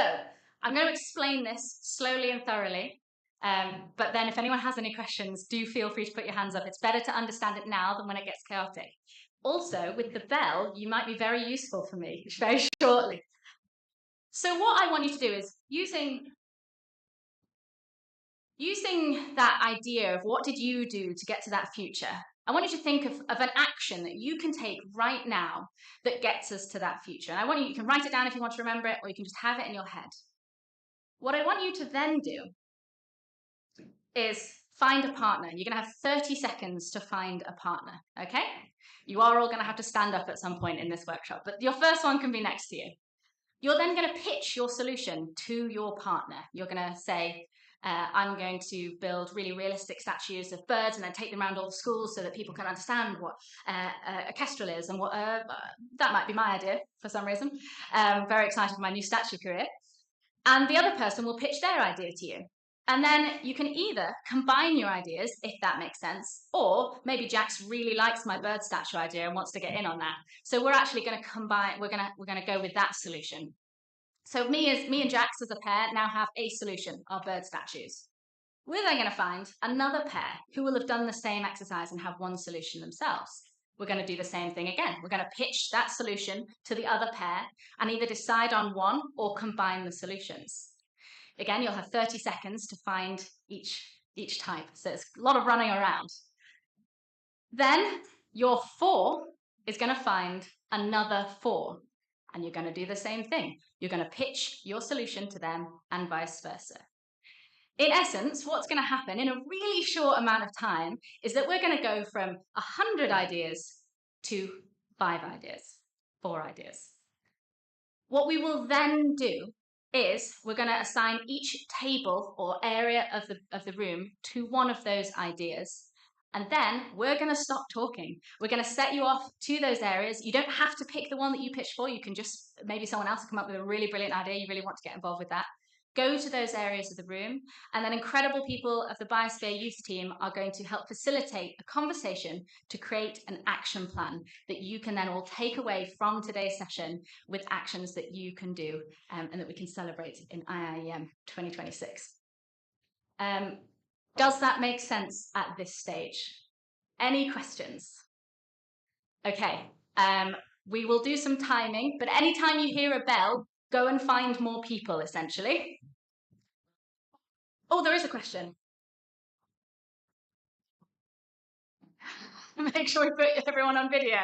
I'm going to explain this slowly and thoroughly. But then if anyone has any questions, do feel free to put your hands up. It's better to understand it now than when it gets chaotic. Also, with the bell, you might be very useful for me very shortly. So what I want you to do is using that idea of what did you do to get to that future, I want you to think of an action that you can take right now that gets us to that future. And I want you can write it down if you want to remember it, or you can just have it in your head. What I want you to then do is find a partner. You're going to have 30 seconds to find a partner, okay? You are all going to have to stand up at some point in this workshop, but your first one can be next to you. You're then going to pitch your solution to your partner. You're going to say, I'm going to build really realistic statues of birds and then take them around all the schools so that people can understand what a kestrel is and what that might be my idea for some reason. Very excited for my new statue career. And the other person will pitch their idea to you. And then you can either combine your ideas, if that makes sense, or maybe Jax really likes my bird statue idea and wants to get in on that. So we're actually going to combine, we're going to go with that solution. So me and Jax as a pair now have a solution, our bird statues. We're then going to find another pair who will have done the same exercise and have one solution themselves. we're going to do the same thing again. We're going to pitch that solution to the other pair and either decide on one or combine the solutions. Again, you'll have 30 seconds to find each type. So it's a lot of running around. Then your 4 is going to find another 4. And you're going to do the same thing. You're going to pitch your solution to them and vice versa. In essence, what's going to happen in a really short amount of time is that we're going to go from 100 ideas to 5 ideas, 4 ideas. What we will then do is we're going to assign each table or area of the room to one of those ideas. And then we're going to stop talking. We're going to set you off to those areas. You don't have to pick the one that you pitched for. You can just, maybe someone else will come up with a really brilliant idea. You really want to get involved with that. Go to those areas of the room, and then incredible people of the Biosphere youth team are going to help facilitate a conversation to create an action plan that you can then all take away from today's session with actions that you can do and that we can celebrate in IIEM 2026. Does that make sense at this stage? Any questions? Okay, we will do some timing, but anytime you hear a bell, go and find more people, essentially. Oh, there is a question. Make sure we put everyone on video.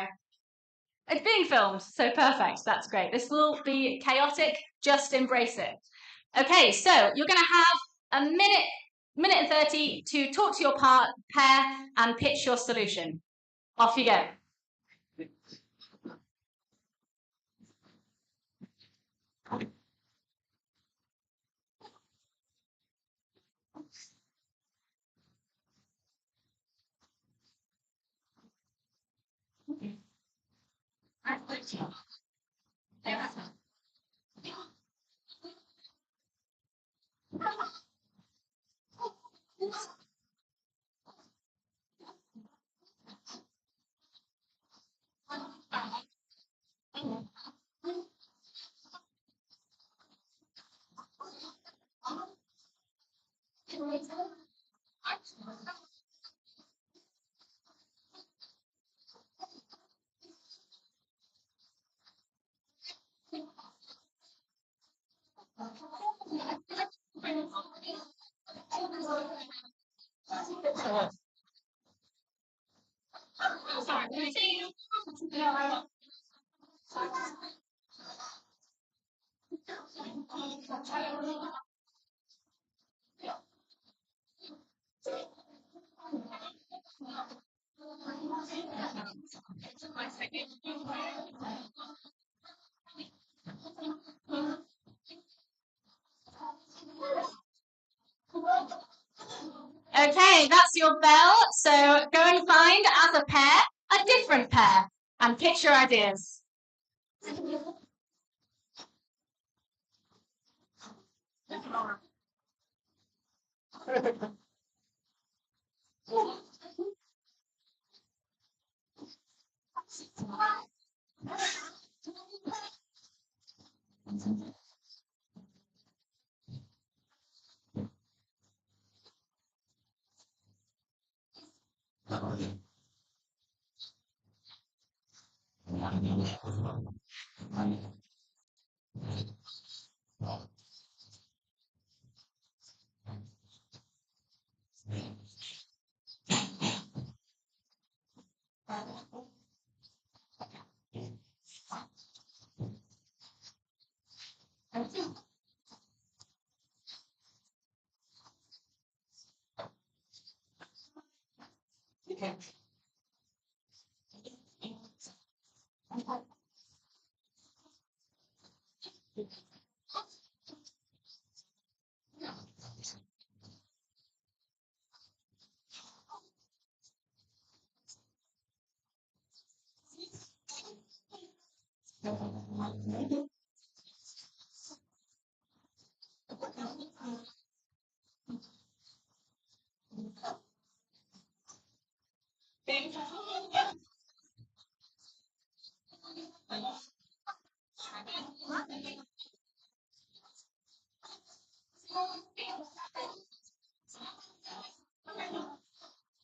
It's being filmed, so perfect. That's great. This will be chaotic. Just embrace it. Okay, so you're going to have a minute and 30 to talk to your pair and pitch your solution. Off you go. Okay, that's your bell. So go and find, as a pair, a different pair and pitch your ideas.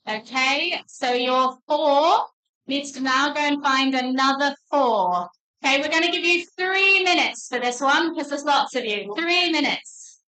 Okay, so your 4 needs to now go and find another 4. Okay, we're going to give you 3 minutes for this one because there's lots of you. 3 minutes.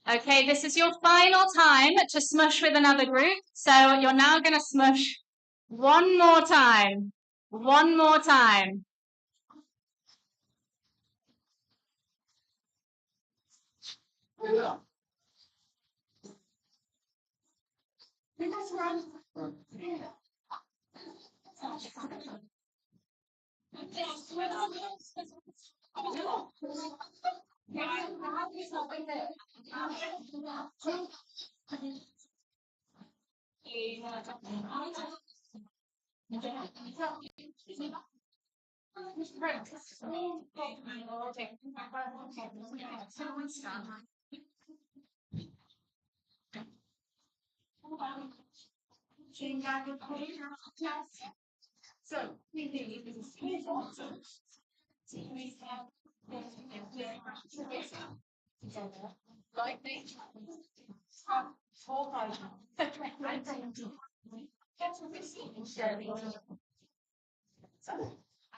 Okay, this is your final time to smush with another group. So you're now going to smush one more time. One more time.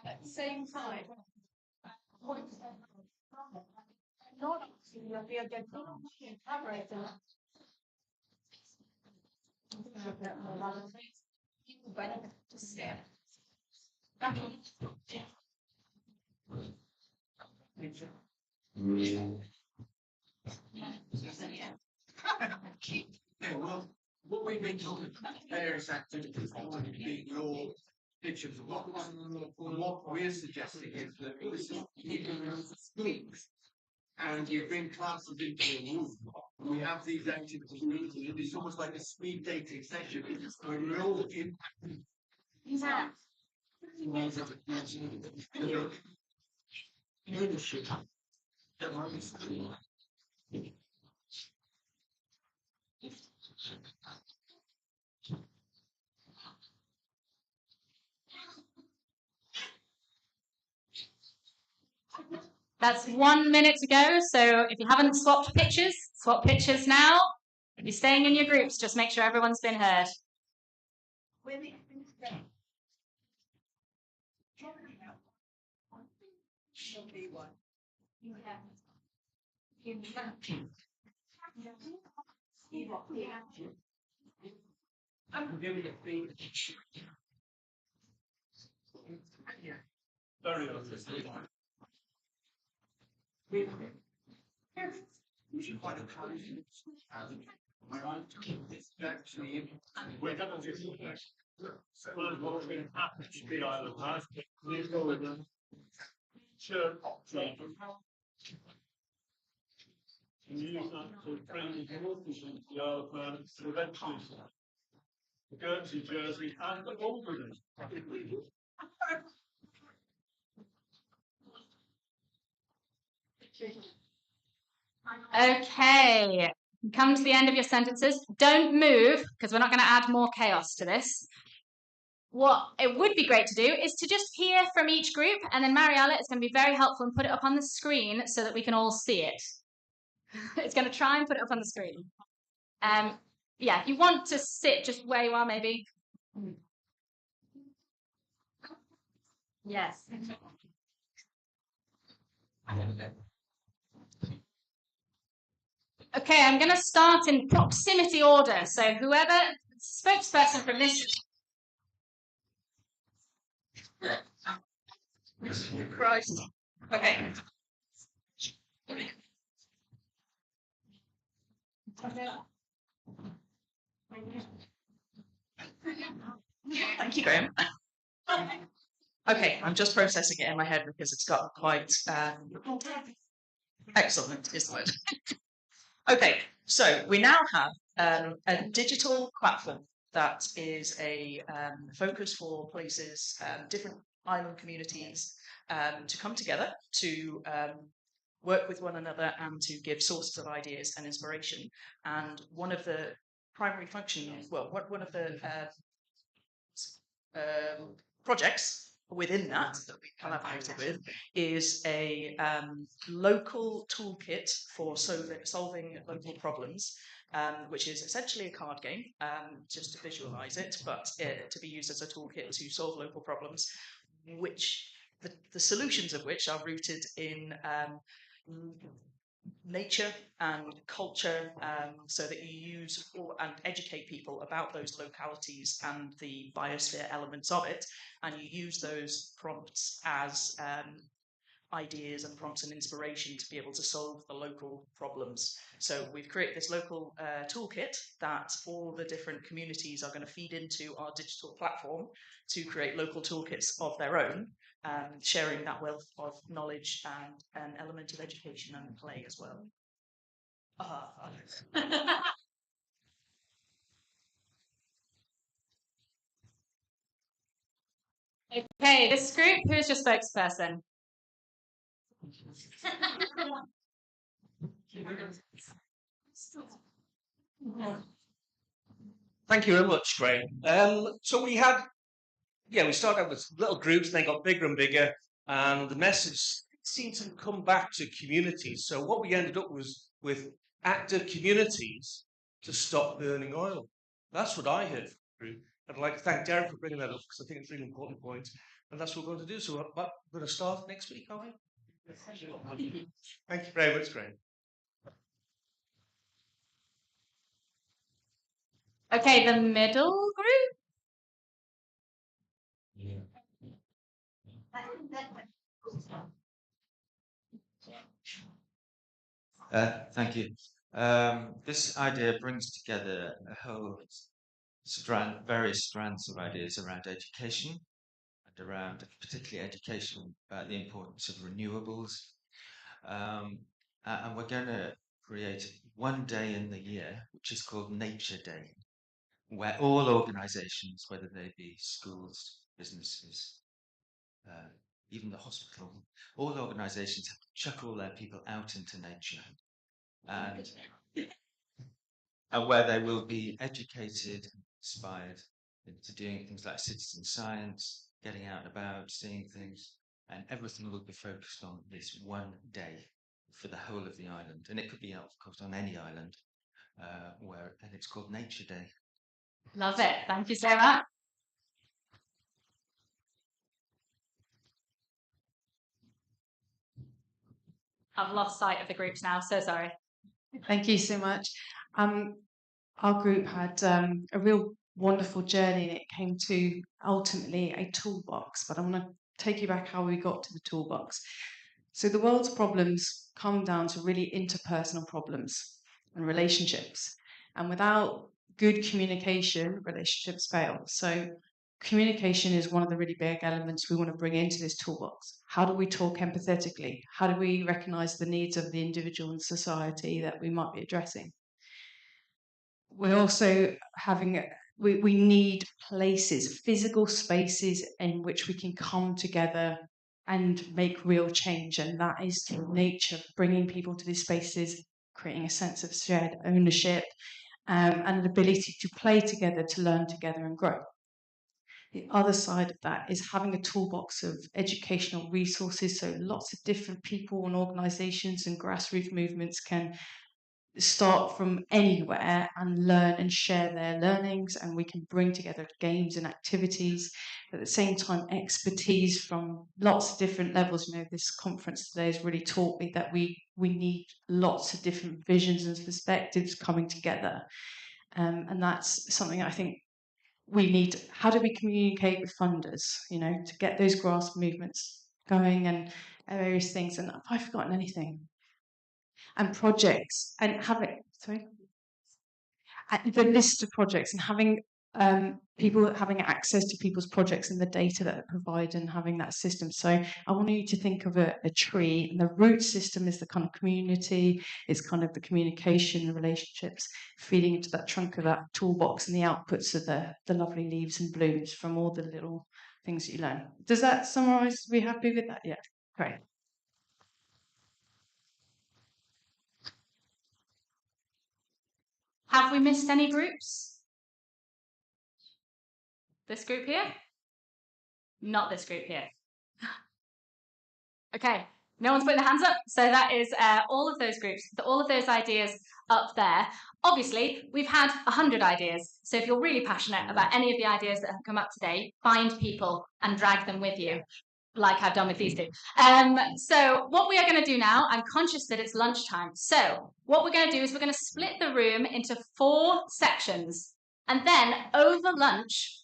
At the same time, not you'll be a good collaborator. Well, what we've been talking about various activities that would be your pictures of what we're suggesting is that this is weeks and you bring classes into a room. We have these activities meetings, and it's almost like a speed dating session. We're all in. Leadership. That's 1 minute to go. So if you haven't swapped pictures, swap pictures now. If you're staying in your groups, just make sure everyone's been heard. Very we should find a challenge. It's actually we're going to do this. Well, what's going to happen to the Isle of Man? Let's go with them. Sure. And use that to bring the waters into the Isle of Man to eventually the Guernsey, Jersey, and the Albany. Okay, come to the end of your sentences. Don't move, because we're not going to add more chaos to this. What it would be great to do is to just hear from each group, and then Mariella is going to be very helpful and put it up on the screen so that we can all see it. It's going to try and put it up on the screen. Yeah, if you want to sit just where you are, maybe. Yes. Okay, I'm going to start in proximity order. So whoever spokesperson from this. Christ. Okay. Thank you, Graham. Okay, I'm just processing it in my head because it's got quite excellent is the word. Okay, so we now have a digital platform that is a focus for places, different island communities to come together to work with one another and to give sources of ideas and inspiration. And one of the primary functions, well, one of the projects within that we collaborated with is a local toolkit for solving local problems, which is essentially a card game, just to visualize it, but to be used as a toolkit to solve local problems, which the solutions of which are rooted in nature and culture, so that you use and educate people about those localities and the biosphere elements of it, and you use those prompts as ideas and prompts and inspiration to be able to solve the local problems. So we've created this local toolkit that all the different communities are going to feed into our digital platform to create local toolkits of their own, sharing that wealth of knowledge and an element of education and play as well. Okay, this group, who's your spokesperson? Thank you very much, Graham. So we started out with little groups, and they got bigger and bigger, and the message seemed to come back to communities. So what we ended up was with active communities to stop burning oil. That's what I heard from the group. I'd like to thank Derek for bringing that up because I think it's a really important point, and that's what we're going to do. So we're going to start next week, are we? Thank you very much, Graham. Okay, the middle group. Thank you. This idea brings together a whole various strands of ideas around education and around particularly education about the importance of renewables. and we're going to create one day in the year, which is called Nature Day, where all organisations, whether they be schools, businesses, even the hospital, all organisations have to chuck all their people out into nature, and where they will be educated, inspired into doing things like citizen science, getting out and about, seeing things, and everything will be focused on this one day for the whole of the island. And it could be, of course, on any island, and it's called Nature Day. Love it. Thank you so much. I've lost sight of the groups now, so sorry. Thank you so much. Our group had a real wonderful journey, and it came to ultimately a toolbox. But I want to take you back how we got to the toolbox. So the world's problems come down to really interpersonal problems and relationships. And without good communication, relationships fail. So communication is one of the really big elements we want to bring into this toolbox. How do we talk empathetically? How do we recognize the needs of the individual and society that we might be addressing? We're also we need places, physical spaces in which we can come together and make real change. And that is through nature, bringing people to these spaces, creating a sense of shared ownership, and an ability to play together, to learn together and grow. The other side of that is having a toolbox of educational resources, so lots of different people and organisations and grassroots movements can start from anywhere and learn and share their learnings, and we can bring together games and activities. At the same time, expertise from lots of different levels. You know, this conference today has really taught me that we need lots of different visions and perspectives coming together, and that's something I think we need. How do we communicate with funders, you know, to get those grass movements going and various things? And have I forgotten anything? And projects, and having the list of projects, and having people having access to people's projects and the data that they provide, and having that system. So I want you to think of a tree, and the root system is the kind of community, it's kind of the communication, the relationships, feeding into that trunk of that toolbox, and the outputs of the lovely leaves and blooms from all the little things that you learn. Does that summarise? Are we happy with that? Yeah, great. Have we missed any groups? This group here? Not this group here. Okay, no one's putting their hands up. So that is all of those groups, all of those ideas up there. Obviously, we've had 100 ideas. So if you're really passionate about any of the ideas that have come up today, find people and drag them with you, like I've done with these two. So what we are going to do now, I'm conscious that it's lunchtime. So what we're going to do is we're going to split the room into 4 sections, and then over lunch,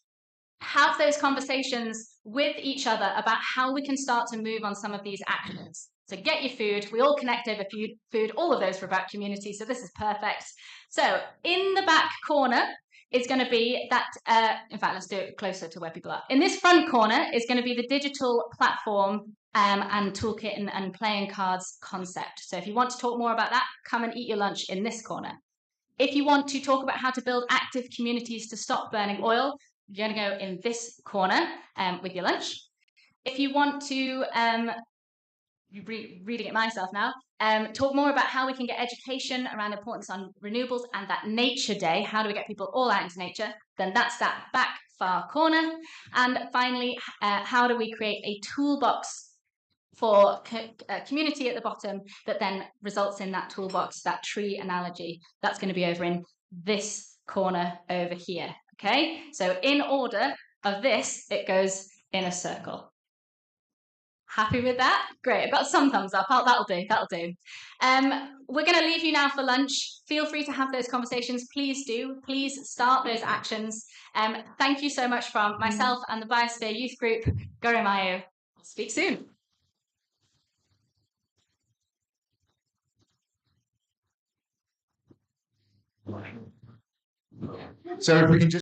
have those conversations with each other about how we can start to move on some of these actions. So get your food. We all connect over food. All of those were about community. So this is perfect. So in the back corner is going to be that, in fact, let's do it closer to where people are. In this front corner is going to be the digital platform and toolkit and playing cards concept. So if you want to talk more about that, come and eat your lunch in this corner. If you want to talk about how to build active communities to stop burning oil, you're going to go in this corner with your lunch. If you want to, reading it myself now, talk more about how we can get education around importance on renewables and that Nature Day, how do we get people all out into nature, then that's that back far corner. And finally, how do we create a toolbox for community at the bottom that then results in that toolbox, that tree analogy, that's going to be over in this corner over here. Okay, so in order of this, it goes in a circle. Happy with that? Great, I've got some thumbs up. That'll do, that'll do. We're going to leave you now for lunch. Feel free to have those conversations. Please do. Please start those actions. Thank you so much from myself and the Biosphere Youth Group. Gorimayo. Speak soon. So if we can just